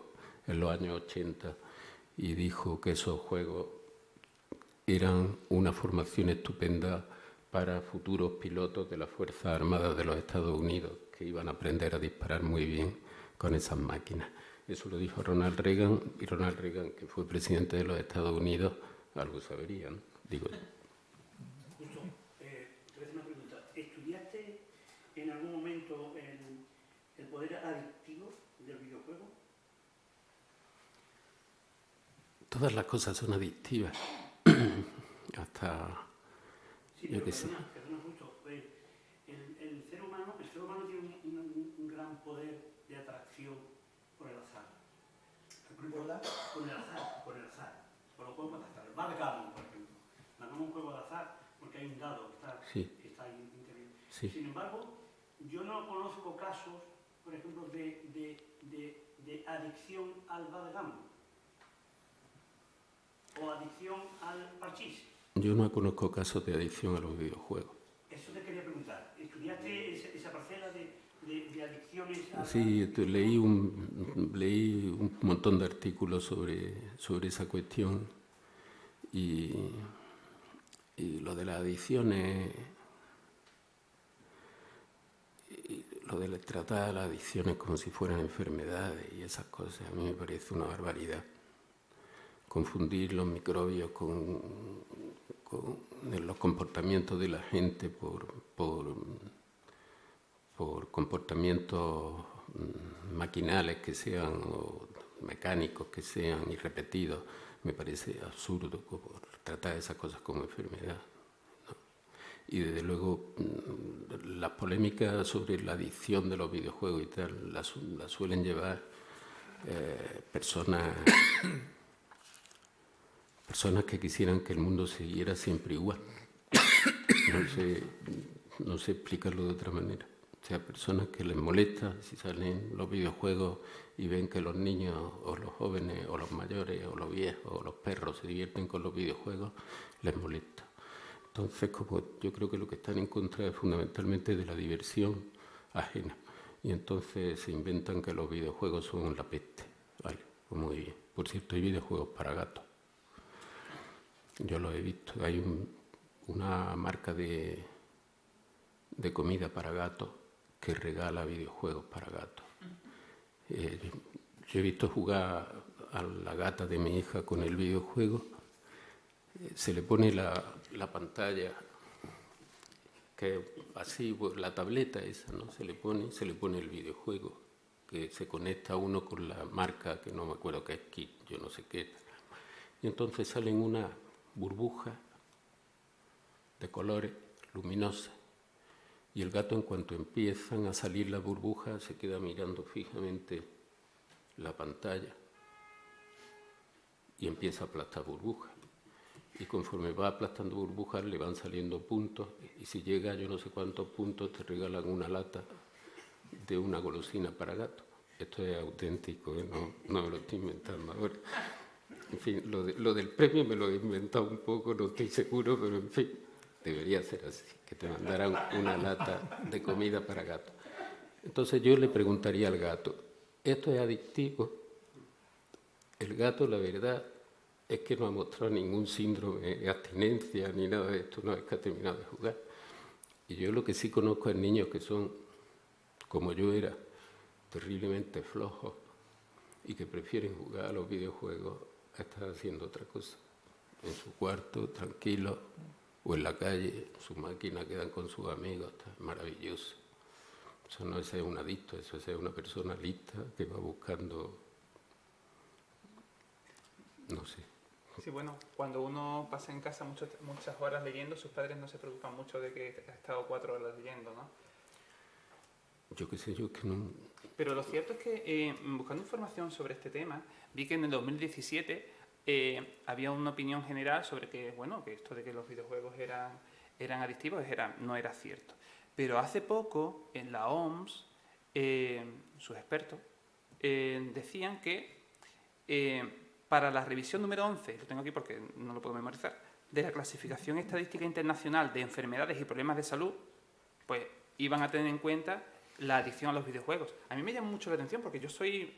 en los años 80 y dijo que esos juegos eran una formación estupenda para futuros pilotos de las Fuerzas Armadas de los Estados Unidos, que iban a aprender a disparar muy bien con esas máquinas. Eso lo dijo Ronald Reagan, y Ronald Reagan, que fue presidente de los Estados Unidos, algo sabría, ¿no? Digo. Justo, te voy a hacer una pregunta. ¿Estudiaste en algún momento el poder adictivo del videojuego? Todas las cosas son adictivas. Hasta... Sí, yo pero qué sé. perdona, justo. El ser humano tiene un gran poder de atracción por el azar. Por el azar. Por los juegos de azar. El backgammon, por ejemplo. Ganamos un juego de azar porque hay un dado que está ahí interior. Sí. Sin embargo, yo no conozco casos, por ejemplo, de adicción al backgammon o adicción al parchís. Yo no conozco casos de adicción a los videojuegos. Eso te quería preguntar. ¿Estudiaste esa parcela de adicciones a Sí, leí un montón de artículos sobre esa cuestión y lo de las adicciones, lo de tratar a las adicciones como si fueran enfermedades y esas cosas, a mí me parece una barbaridad. Confundir los microbios con los comportamientos de la gente por comportamientos maquinales que sean o mecánicos que sean y repetidos, me parece absurdo tratar esas cosas como enfermedad, ¿no? Y desde luego las polémicas sobre la adicción de los videojuegos y tal las suelen llevar personas que quisieran que el mundo siguiera siempre igual. No sé explicarlo de otra manera. O sea, personas que les molesta si salen los videojuegos y ven que los niños o los jóvenes o los mayores o los viejos o los perros se divierten con los videojuegos, les molesta. Entonces, como yo creo que lo que están en contra es fundamentalmente de la diversión ajena. Y entonces se inventan que los videojuegos son la peste. Vale, pues muy bien. Por cierto, hay videojuegos para gatos. Yo lo he visto. Hay una marca de comida para gatos que regala videojuegos para gatos. Yo he visto jugar a la gata de mi hija con el videojuego. Se le pone la pantalla, que así, pues, la tableta esa, ¿no? Se le pone el videojuego, que se conecta uno con la marca, que no me acuerdo qué es, Kit, yo no sé qué. Y entonces salen unas burbujas de colores luminosas. Y el gato, en cuanto empiezan a salir las burbujas, se queda mirando fijamente la pantalla y empieza a aplastar burbujas. Y conforme va aplastando burbujas, le van saliendo puntos. Y si llega a yo no sé cuántos puntos, te regalan una lata de una golosina para gato. Esto es auténtico, ¿eh? No me lo estoy inventando ahora. En fin, lo del premio me lo he inventado un poco, no estoy seguro, pero en fin, debería ser así, que te mandaran una lata de comida para gato. Entonces yo le preguntaría al gato, ¿esto es adictivo? El gato, la verdad, es que no ha mostrado ningún síndrome de abstinencia ni nada de esto, no es que ha terminado de jugar. Y yo lo que sí conozco es niños que son como yo era, terriblemente flojos y que prefieren jugar a los videojuegos a estar haciendo otra cosa. En su cuarto, tranquilo, o en la calle, en su máquina, quedan con sus amigos, está maravilloso. Eso no es ser un adicto, eso es ser una persona lista que va buscando, no sé. Sí, bueno, cuando uno pasa en casa muchas horas leyendo, sus padres no se preocupan mucho de que ha estado 4 horas leyendo, ¿no? Yo qué sé, yo que no... Pero lo cierto es que buscando información sobre este tema, vi que en el 2017 había una opinión general sobre que, bueno, que esto de que los videojuegos eran adictivos no era cierto. Pero hace poco, en la OMS, sus expertos decían que para la revisión número 11, lo tengo aquí porque no lo puedo memorizar, de la Clasificación Estadística Internacional de Enfermedades y Problemas de Salud, pues iban a tener en cuenta la adicción a los videojuegos. A mí me llama mucho la atención porque yo soy,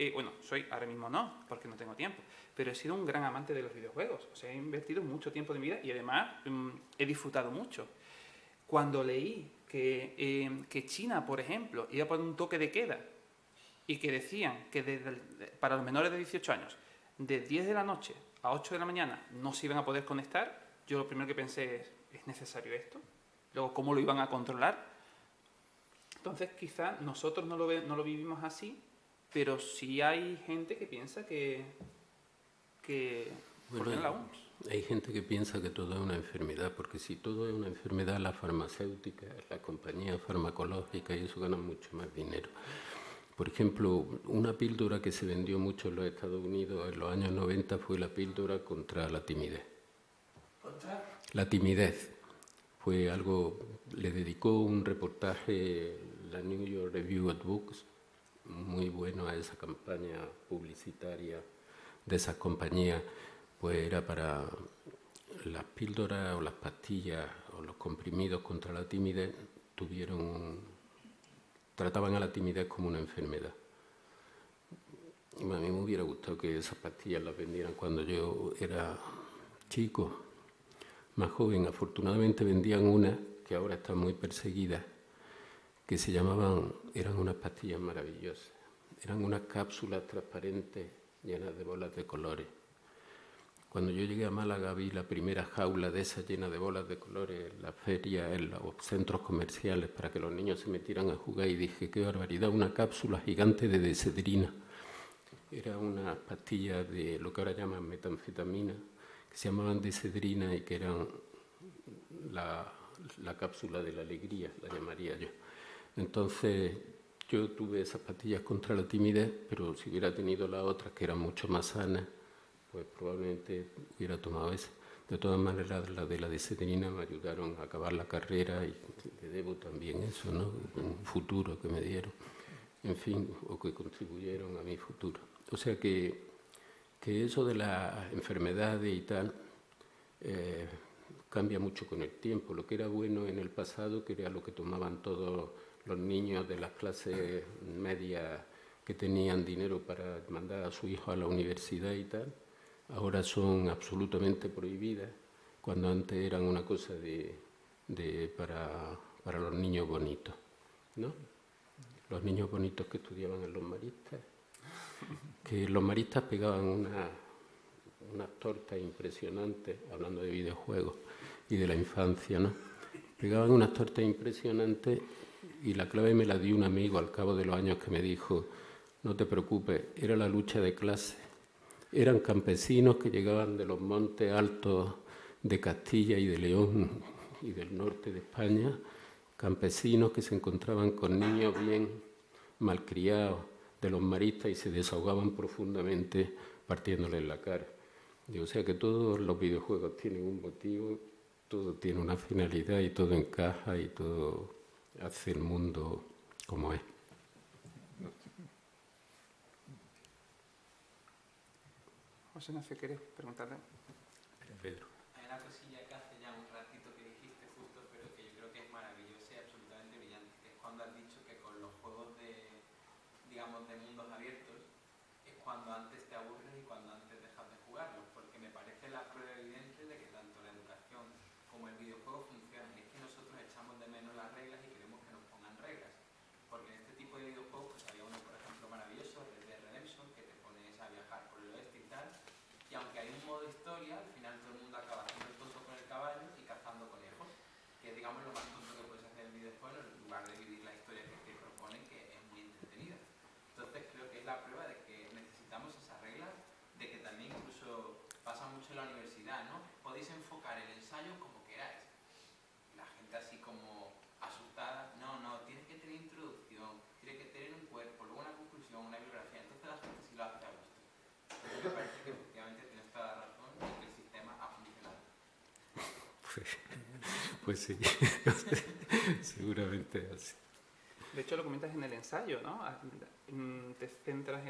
ahora mismo no, porque no tengo tiempo, pero he sido un gran amante de los videojuegos. O sea, he invertido mucho tiempo de mi vida y además he disfrutado mucho. Cuando leí que China, por ejemplo, iba a poner un toque de queda y que decían que para los menores de 18 años, de 10 de la noche a 8 de la mañana no se iban a poder conectar, yo lo primero que pensé ¿es necesario esto? Luego, ¿cómo lo iban a controlar? Entonces, quizás nosotros no lo vivimos así, pero sí hay gente que piensa que bueno, la OMS. Hay gente que piensa que todo es una enfermedad, porque si todo es una enfermedad, las farmacéuticas, las compañías farmacológicas y eso ganan mucho más dinero. Por ejemplo, una píldora que se vendió mucho en los Estados Unidos en los años 90 fue la píldora contra la timidez. ¿Contra? La timidez. Fue algo, le dedicó un reportaje la New York Review of Books, muy bueno a esa campaña publicitaria de esas compañías, pues era para las píldoras o las pastillas o los comprimidos contra la timidez, trataban a la timidez como una enfermedad. A mí me hubiera gustado que esas pastillas las vendieran cuando yo era chico, más joven. Afortunadamente vendían unas que ahora están muy perseguidas, que eran unas pastillas maravillosas. Eran unas cápsulas transparentes llenas de bolas de colores. Cuando yo llegué a Málaga vi la primera jaula de esas llena de bolas de colores en la feria, en los centros comerciales, para que los niños se metieran a jugar y dije, qué barbaridad, una cápsula gigante de desedrina. Era una pastilla de lo que ahora llaman metanfetamina, que se llamaban desedrina y que eran la cápsula de la alegría, la llamaría yo. Entonces yo tuve esas pastillas contra la timidez, pero si hubiera tenido las otras que eran mucho más sanas, pues probablemente hubiera tomado esa. De todas maneras, las de la desedrina me ayudaron a acabar la carrera y le debo también eso, ¿no? Un futuro que me dieron, en fin, o que contribuyeron a mi futuro. O sea que eso de las enfermedades y tal cambia mucho con el tiempo. Lo que era bueno en el pasado, que era lo que tomaban todos los niños de las clases medias que tenían dinero para mandar a su hijo a la universidad y tal, ahora son absolutamente prohibidas, cuando antes eran una cosa para los niños bonitos, ¿no? Los niños bonitos que estudiaban en los maristas, que los maristas pegaban unas tortas impresionantes, hablando de videojuegos y de la infancia, ¿no? Pegaban unas tortas impresionantes y la clave me la dio un amigo al cabo de los años que me dijo, no te preocupes, era la lucha de clases. Eran campesinos que llegaban de los montes altos de Castilla y de León y del norte de España, campesinos que se encontraban con niños bien malcriados de los maristas y se desahogaban profundamente partiéndoles la cara. O sea que todos los videojuegos tienen un motivo, todo tiene una finalidad y todo encaja y todo hace el mundo como es. José, no sé, ¿quieres preguntarle? Pedro. Hay una cosilla que hace ya un ratito que dijiste justo, pero que yo creo que es maravillosa y absolutamente brillante, que es cuando has dicho que con los juegos de mundos abiertos es cuando antes te aburres y cuando antes dejas de jugarlos, porque me parece la prueba evidente de que tanto la educación como el videojuego funcionan. Es que nosotros echamos de menos las reglas y queremos que nos pongan reglas, porque en este tipo de digamos, lo más tonto que puedes hacer en el videojuego en lugar de vivir la historia que te propone, que es muy entretenida. Entonces creo que es la prueba de que necesitamos esas reglas, de que también incluso pasa mucho en la universidad, ¿no? Podéis enfocar el ensayo como queráis. La gente así como asustada, no, tienes que tener introducción, tiene que tener un cuerpo, luego una conclusión, una bibliografía. Entonces la gente sí lo hace a gusto. Entonces me parece que efectivamente tienes toda la razón y que el sistema ha funcionado. Pues sí, seguramente así. De hecho, lo comentas en el ensayo, ¿no? Te centras,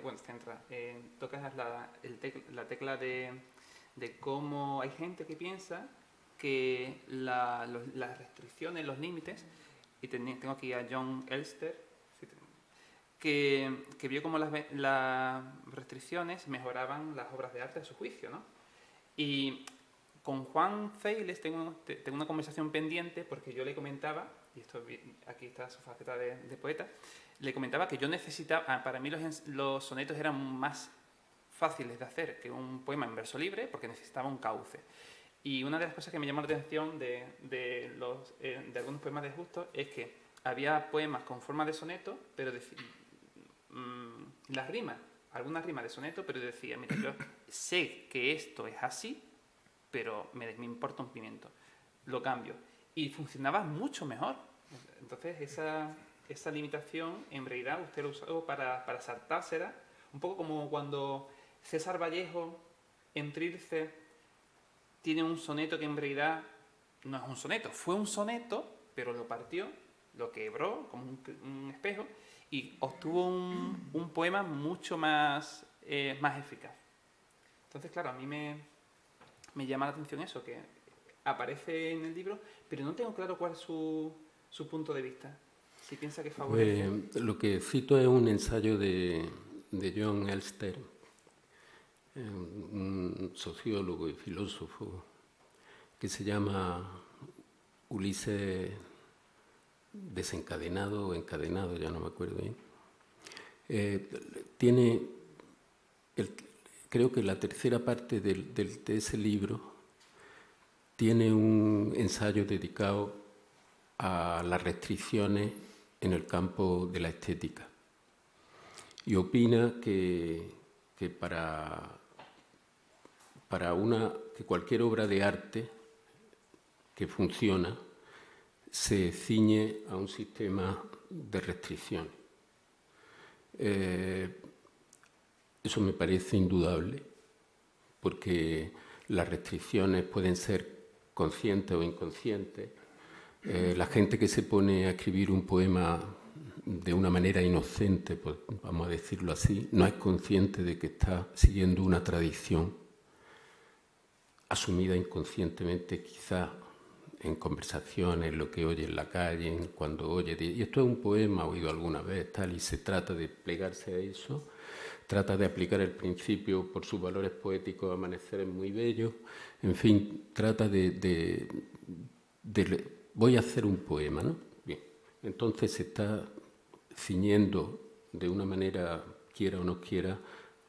tocas la tecla de cómo hay gente que piensa que las restricciones, los límites, y tengo aquí a John Elster, que vio cómo las restricciones mejoraban las obras de arte a su juicio, ¿no? Y con Juan Feiles tengo una conversación pendiente porque yo le comentaba, y aquí está su faceta de poeta, le comentaba que yo necesitaba, para mí los sonetos eran más fáciles de hacer que un poema en verso libre porque necesitaba un cauce. Y una de las cosas que me llamó la atención de algunos poemas de Justo es que había poemas con forma de soneto, pero las rimas, algunas rimas de soneto, pero decía, mira, yo sé que esto es así, pero me importa un pimiento, lo cambio. Y funcionaba mucho mejor. Entonces esa limitación en realidad usted lo usó para saltársela, un poco como cuando César Vallejo en Trilce tiene un soneto que en realidad no es un soneto, fue un soneto, pero lo partió, lo quebró como un espejo y obtuvo un poema mucho más eficaz. Entonces, claro, a mí me llama la atención eso, que aparece en el libro, pero no tengo claro cuál es su punto de vista. Si piensa que favorece... Pues, lo que cito es un ensayo de John Elster, un sociólogo y filósofo, que se llama Ulises desencadenado o encadenado, ya no me acuerdo bien. Creo que la tercera parte de ese libro tiene un ensayo dedicado a las restricciones en el campo de la estética. Y opina que que cualquier obra de arte que funciona se ciñe a un sistema de restricciones. Eso me parece indudable, porque las restricciones pueden ser conscientes o inconscientes. La gente que se pone a escribir un poema de una manera inocente, pues, vamos a decirlo así, no es consciente de que está siguiendo una tradición asumida inconscientemente, quizá en conversaciones, lo que oye en la calle, cuando oye, y esto es un poema oído alguna vez, tal, y se trata de plegarse a eso, trata de aplicar el principio por sus valores poéticos, amaneceres muy bellos, en fin, trata voy a hacer un poema, ¿no? Bien, entonces se está ciñendo de una manera, quiera o no quiera,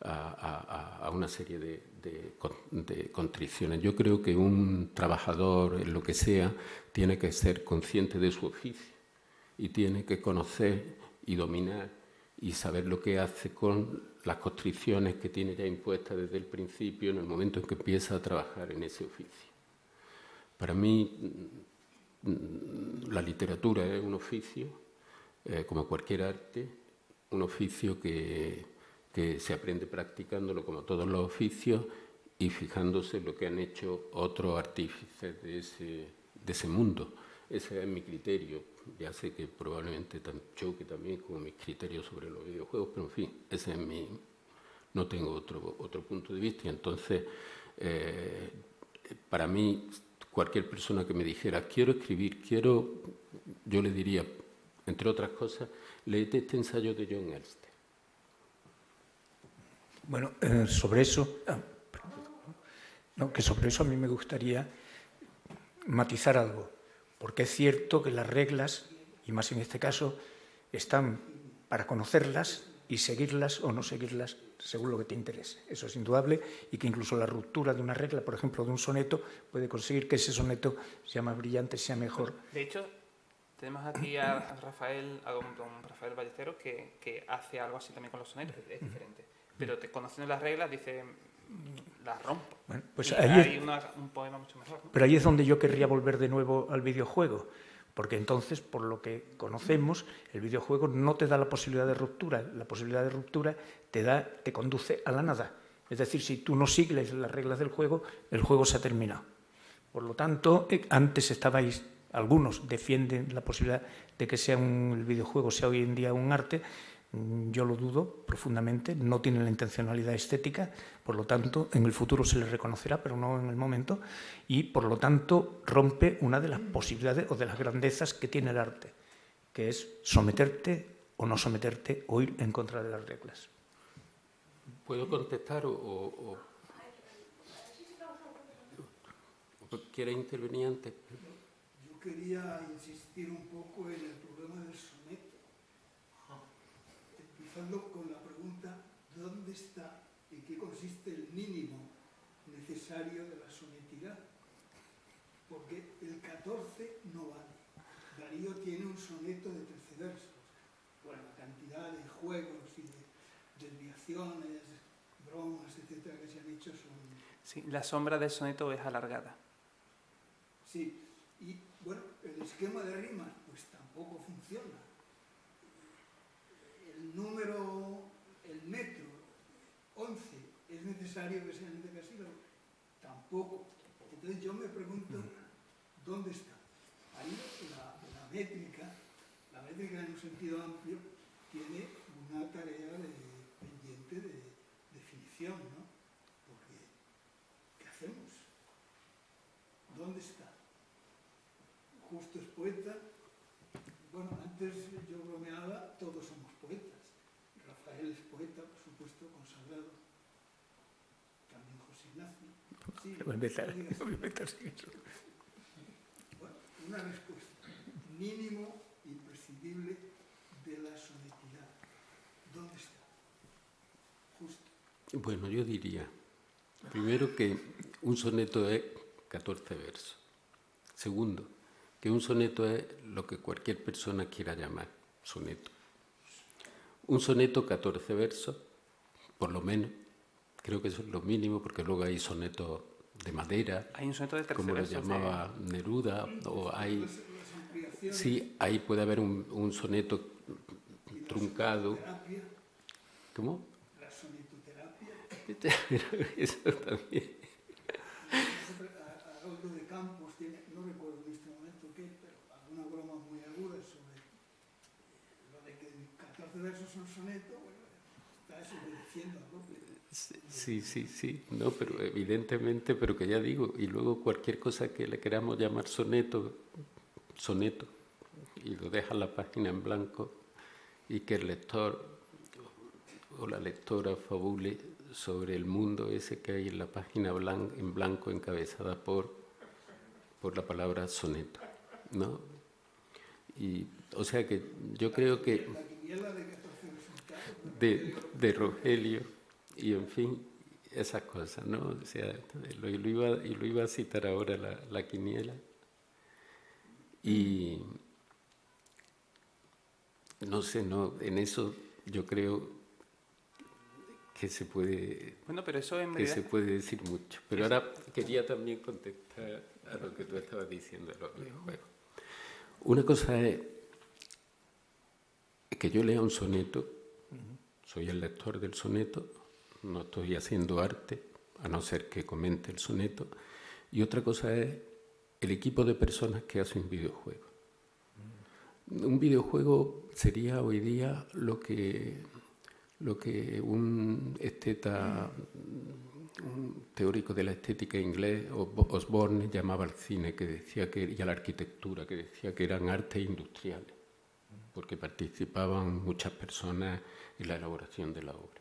a una serie de constricciones. Yo creo que un trabajador, en lo que sea, tiene que ser consciente de su oficio y tiene que conocer y dominar y saber lo que hace con las constricciones que tiene ya impuestas desde el principio en el momento en que empieza a trabajar en ese oficio. Para mí, la literatura es un oficio, como cualquier arte, un oficio que se aprende practicándolo como todos los oficios y fijándose en lo que han hecho otros artífices de ese mundo. Ese es mi criterio. Ya sé que probablemente choque también con mis criterios sobre los videojuegos, pero en fin, ese es no tengo otro punto de vista. Y entonces, para mí, cualquier persona que me dijera, quiero escribir, yo le diría, entre otras cosas, léete este ensayo de John Elster. Bueno, sobre eso a mí me gustaría matizar algo, porque es cierto que las reglas, y más en este caso, están para conocerlas y seguirlas o no seguirlas según lo que te interese. Eso es indudable, y que incluso la ruptura de una regla, por ejemplo, de un soneto, puede conseguir que ese soneto sea más brillante, sea mejor. De hecho, tenemos aquí a Rafael, a don Rafael Ballesteros, que hace algo así también con los sonetos, es diferente. Pero conociendo las reglas, dice, las rompo. Bueno, pues y ahí hay un poema mucho mejor, ¿no? Pero ahí es donde yo querría volver de nuevo al videojuego, porque entonces, por lo que conocemos, el videojuego no te da la posibilidad de ruptura. La posibilidad de ruptura te conduce a la nada. Es decir, si tú no sigues las reglas del juego, el juego se ha terminado. Por lo tanto, antes algunos defienden la posibilidad de que el videojuego sea hoy en día un arte. Yo lo dudo profundamente, no tiene la intencionalidad estética, por lo tanto, en el futuro se le reconocerá, pero no en el momento, y por lo tanto rompe una de las posibilidades o de las grandezas que tiene el arte, que es someterte o no someterte o ir en contra de las reglas. ¿Puedo contestar o quiere intervenir antes? Yo quería insistir un poco en el problema del soneto. Empezando con la pregunta, ¿dónde está, en qué consiste el mínimo necesario de la sonetidad? Porque el 14 no vale. Darío tiene un soneto de 13 versos. Bueno, la cantidad de juegos y de desviaciones, bromas, etcétera, que se han hecho son... Sí, la sombra del soneto es alargada. Sí, y bueno, el esquema de rimas pues tampoco funciona. El metro 11 es necesario que sea en decasílabo, tampoco. Entonces yo me pregunto, ¿dónde está? Ahí la métrica en un sentido amplio tiene una tarea pendiente de definición, ¿no? Porque, ¿qué hacemos? ¿Dónde está? Justo es poeta. Bueno, antes yo bromeaba, todos somos poetas. Rafael es poeta, por supuesto, consagrado. También José Ignacio. Sí, bueno, una respuesta. Mínimo imprescindible de la sonetidad. ¿Dónde está? Justo. Bueno, yo diría, primero que un soneto es 14 versos. Segundo, que un soneto es lo que cualquier persona quiera llamar soneto. Un soneto, 14 versos, por lo menos, creo que eso es lo mínimo, porque luego hay sonetos de madera, hay un soneto de 13 como lo versos, llamaba Neruda, o hay... Sí, ahí puede haber un soneto truncado. ¿Cómo? La sonetoterapia. Eso también. Haroldo de Campos tiene, no recuerdo en este momento qué, pero alguna broma muy aguda sobre lo de que 14 versos son soneto, bueno, está desobedeciendo a Lope. Sí, no, pero evidentemente, pero que ya digo, y luego cualquier cosa que le queramos llamar soneto, y lo deja la página en blanco, y que el lector o la lectora fabule sobre el mundo ese que hay en la página en blanco encabezada por la palabra soneto, ¿no? Y, o sea que yo creo que de Rogelio y en fin esas cosas, ¿no? O sea, lo iba a citar ahora la quiniela y no sé, no, en eso yo creo que se puede, bueno, pero eso en realidad... se puede decir mucho. Pero ahora quería también contestar a lo que tú estabas diciendo de los videojuegos. Una cosa es que yo lea un soneto, soy el lector del soneto, no estoy haciendo arte, a no ser que comente el soneto, y otra cosa es el equipo de personas que hace un videojuego. Un videojuego sería hoy día lo que un esteta, un teórico de la estética inglés, Osborne, llamaba al cine, que decía que, y a la arquitectura, que decía que eran artes industriales, porque participaban muchas personas en la elaboración de la obra.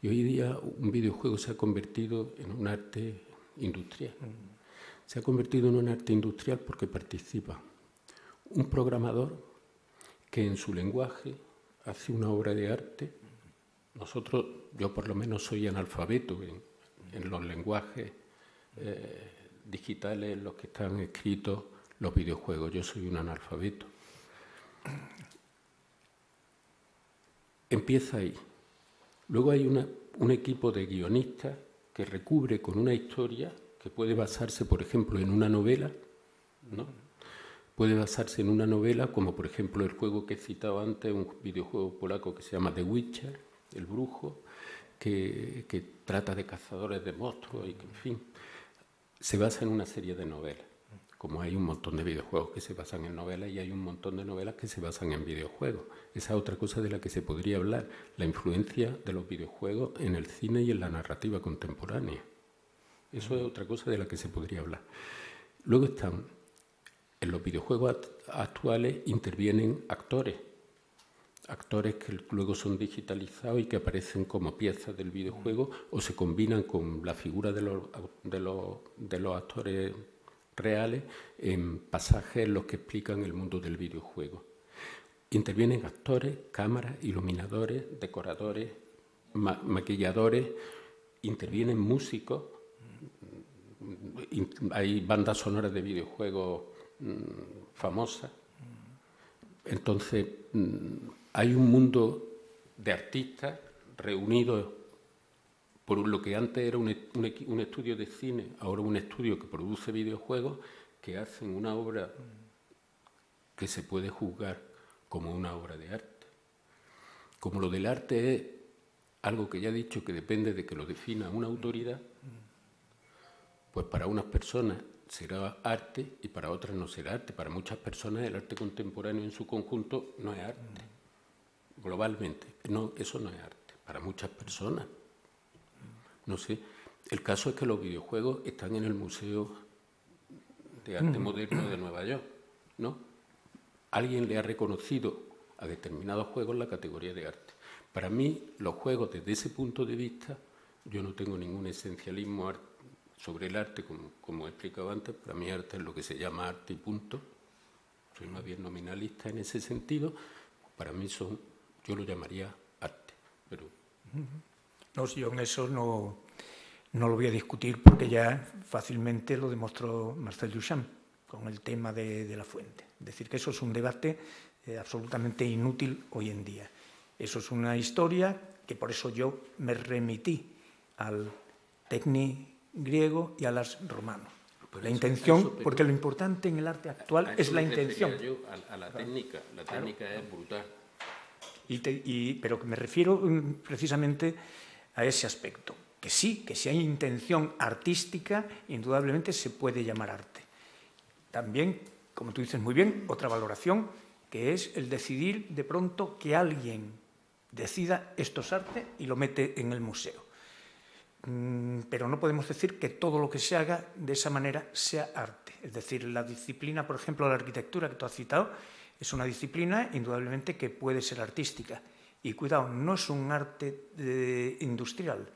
Y hoy día un videojuego se ha convertido en un arte industrial. Se ha convertido en un arte industrial porque participa un programador que en su lenguaje hace una obra de arte Yo por lo menos soy analfabeto en los lenguajes digitales en los que están escritos los videojuegos. Yo soy un analfabeto. Empieza ahí. Luego hay un equipo de guionistas que recubre con una historia que puede basarse, por ejemplo, en una novela, ¿no? Puede basarse en una novela, como por ejemplo el juego que he citado antes, un videojuego polaco que se llama The Witcher, El Brujo, que trata de cazadores de monstruos y que, en fin, se basa en una serie de novelas. Como hay un montón de videojuegos que se basan en novelas y hay un montón de novelas que se basan en videojuegos. Esa es otra cosa de la que se podría hablar, la influencia de los videojuegos en el cine y en la narrativa contemporánea. Eso es otra cosa de la que se podría hablar. Luego están, en los videojuegos actuales intervienen actores que luego son digitalizados y que aparecen como piezas del videojuego o se combinan con la figura de los actores reales en pasajes en los que explican el mundo del videojuego. Intervienen actores, cámaras, iluminadores, decoradores, maquilladores, intervienen músicos, hay bandas sonoras de videojuegos famosas. Entonces, hay un mundo de artistas reunidos por lo que antes era un estudio de cine, ahora un estudio que produce videojuegos, que hacen una obra que se puede juzgar como una obra de arte. Como lo del arte es algo que ya he dicho que depende de que lo defina una autoridad, pues para unas personas será arte y para otras no será arte. Para muchas personas el arte contemporáneo en su conjunto no es arte. Globalmente, no, eso no es arte. Para muchas personas, no sé. El caso es que los videojuegos están en el Museo de Arte Moderno de Nueva York, ¿no? Alguien le ha reconocido a determinados juegos la categoría de arte. Para mí, los juegos, desde ese punto de vista, yo no tengo ningún esencialismo sobre el arte, como he explicado antes. Para mí arte es lo que se llama arte y punto. Soy más bien nominalista en ese sentido. Para mí yo lo llamaría arte. Pero... No, yo en eso no lo voy a discutir porque ya fácilmente lo demostró Marcel Duchamp con el tema de la fuente. Es decir, que eso es un debate absolutamente inútil hoy en día. Eso es una historia que por eso yo me remití al tecni griego y al ars romano. La intención, porque lo importante en el arte actual es la intención. Yo a la técnica, la técnica es brutal. Pero me refiero precisamente a ese aspecto, que sí, que si hay intención artística, indudablemente se puede llamar arte. También, como tú dices muy bien, otra valoración, que es el decidir de pronto que alguien decida esto es arte y lo mete en el museo. Pero no podemos decir que todo lo que se haga de esa manera sea arte. Es decir, la disciplina, por ejemplo, la arquitectura que tú has citado, es una disciplina indudablemente que puede ser artística. Y cuidado, no es un arte industrial,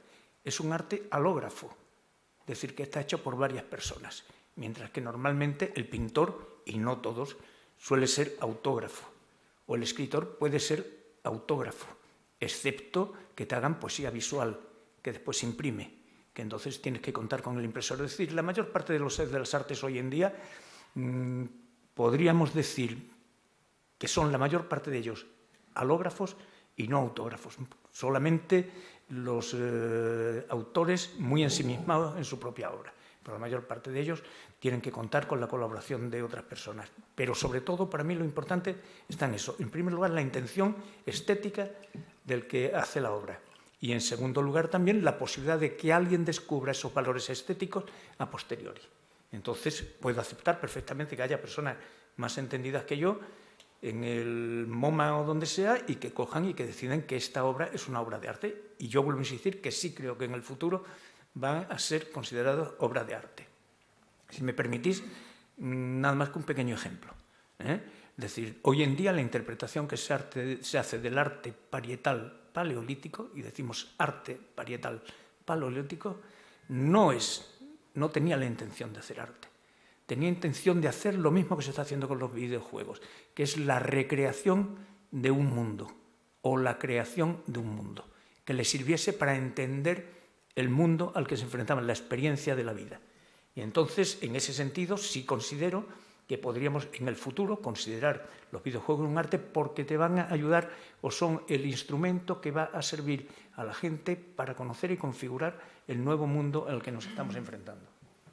es un arte alógrafo. Es decir, que está hecho por varias personas. Mientras que normalmente el pintor, y no todos, suele ser autógrafo. O el escritor puede ser autógrafo, excepto que te hagan poesía visual, que después se imprime, que entonces tienes que contar con el impresor. Es decir, la mayor parte de las artes hoy en día podríamos decir que son la mayor parte de ellos alógrafos y no autógrafos. Solamente los autores muy ensimismados en su propia obra. Pero la mayor parte de ellos tienen que contar con la colaboración de otras personas. Pero sobre todo, para mí lo importante está en eso. En primer lugar, la intención estética del que hace la obra. Y en segundo lugar también la posibilidad de que alguien descubra esos valores estéticos a posteriori. Entonces puedo aceptar perfectamente que haya personas más entendidas que yo en el MoMA o donde sea y que cojan y que deciden que esta obra es una obra de arte. Y yo vuelvo a insistir que sí creo que en el futuro van a ser consideradas obras de arte. Si me permitís, nada más que un pequeño ejemplo. Es decir, hoy en día la interpretación que se hace del arte parietal paleolítico, y decimos arte parietal paleolítico, no tenía la intención de hacer arte. Tenía intención de hacer lo mismo que se está haciendo con los videojuegos, que es la recreación de un mundo, o la creación de un mundo, que les sirviese para entender el mundo al que se enfrentaban, la experiencia de la vida. Y entonces, en ese sentido, sí considero que podríamos en el futuro considerar los videojuegos un arte porque te van a ayudar o son el instrumento que va a servir a la gente para conocer y configurar el nuevo mundo al que nos estamos enfrentando.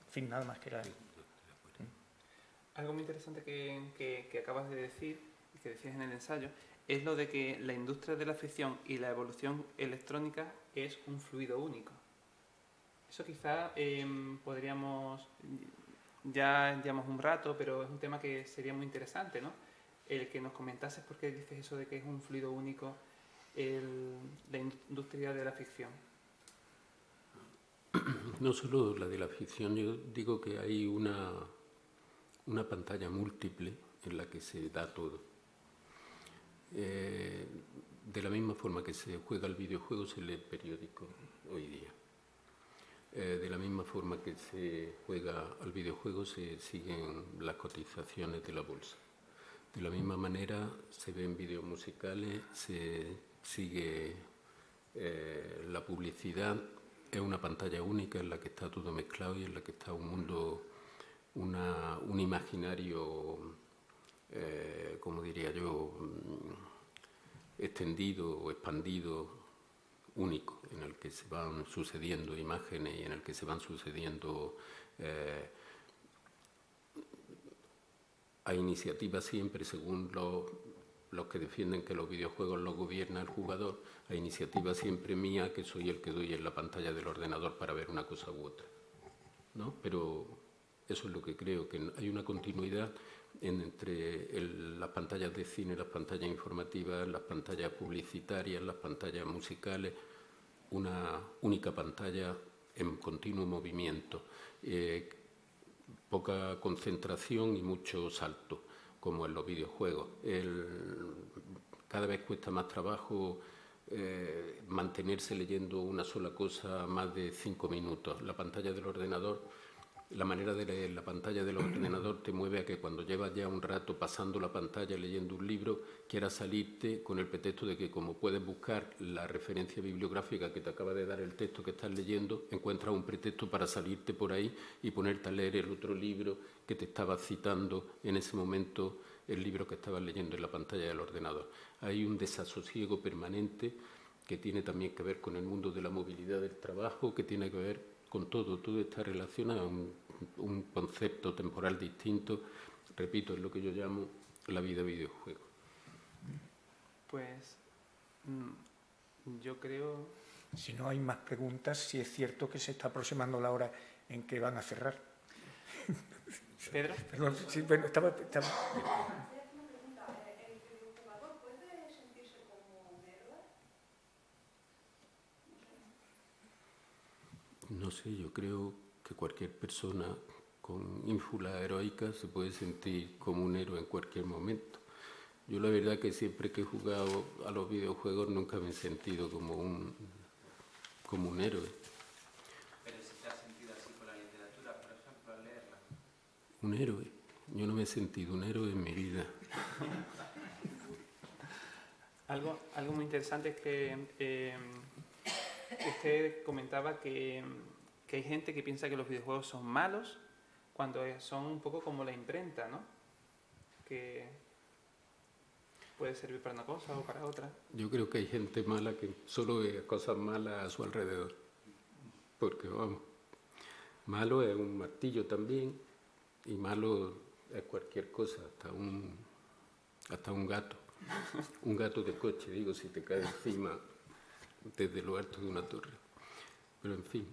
En fin, nada más que era... Algo muy interesante que acabas de decir, y que decías en el ensayo, es lo de que la industria de la ficción y la evolución electrónica es un fluido único. Eso quizá podríamos... Ya llevamos un rato, pero es un tema que sería muy interesante, ¿no? El que nos comentases por qué dices eso de que es un fluido único la industria de la ficción. No solo la de la ficción, yo digo que hay una pantalla múltiple en la que se da todo. De la misma forma que se juega el videojuego, se lee el periódico hoy día. De la misma forma que se juega al videojuego, se siguen las cotizaciones de la bolsa. De la misma manera, se ven vídeos musicales, se sigue la publicidad. Es una pantalla única en la que está todo mezclado y en la que está un mundo, un imaginario, como diría yo, extendido o expandido, único, en el que se van sucediendo imágenes y en el que se van sucediendo a iniciativas siempre, según los que defienden que los videojuegos los gobierna el jugador, a iniciativa siempre mía, que soy el que doy en la pantalla del ordenador para ver una cosa u otra, ¿no? Pero eso es lo que creo, que hay una continuidad entre las pantallas de cine, las pantallas informativas, las pantallas publicitarias, las pantallas musicales, una única pantalla en continuo movimiento, poca concentración y mucho salto, como en los videojuegos. Cada vez cuesta más trabajo mantenerse leyendo una sola cosa más de 5 minutos. La pantalla del ordenador, la manera de leer la pantalla del ordenador te mueve a que cuando llevas ya un rato pasando la pantalla leyendo un libro, quieras salirte con el pretexto de que como puedes buscar la referencia bibliográfica que te acaba de dar el texto que estás leyendo, encuentras un pretexto para salirte por ahí y ponerte a leer el otro libro que te estaba citando en ese momento, el libro que estabas leyendo en la pantalla del ordenador. Hay un desasosiego permanente que tiene también que ver con el mundo de la movilidad del trabajo, que tiene que ver con todo está relacionado a un concepto temporal distinto. Repito, es lo que yo llamo la vida videojuego. Pues yo creo... Si no hay más preguntas, sí es cierto que se está aproximando la hora en que van a cerrar. ¿Pedro? Perdón, sí, bueno, estaba... No sé, yo creo que cualquier persona con ínfula heroica se puede sentir como un héroe en cualquier momento. Yo la verdad que siempre que he jugado a los videojuegos nunca me he sentido como un héroe. Pero si te has sentido así con la literatura, por ejemplo, al leerla. Un héroe. Yo no me he sentido un héroe en mi vida. Algo muy interesante es que usted comentaba que hay gente que piensa que los videojuegos son malos cuando son un poco como la imprenta, ¿no? Que puede servir para una cosa o para otra. Yo creo que hay gente mala que solo ve cosas malas a su alrededor. Porque, vamos, malo es un martillo también y malo es cualquier cosa, hasta un gato. Un gato de coche, digo, si te cae encima desde lo alto de una torre. Pero, en fin.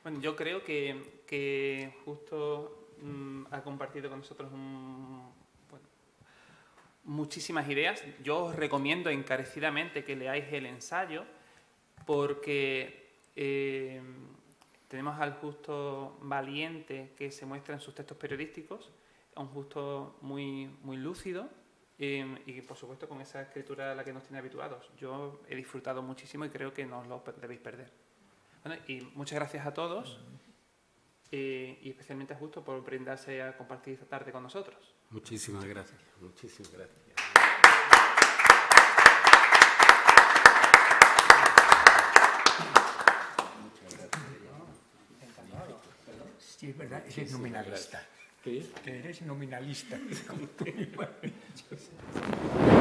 Bueno, yo creo que justo ha compartido con nosotros muchísimas ideas. Yo os recomiendo encarecidamente que leáis el ensayo porque tenemos al Justo valiente que se muestra en sus textos periodísticos, a un Justo muy, muy lúcido y, por supuesto, con esa escritura a la que nos tiene habituados. Yo he disfrutado muchísimo y creo que no os lo debéis perder. Bueno, y muchas gracias a todos y especialmente a Justo por brindarse a compartir esta tarde con nosotros. Muchísimas gracias. Muchísimas gracias. Sí, es verdad, ese es Muchísimas nominalista. gracias. ¿Qué? Que eres nominalista, como tú mismo has dicho.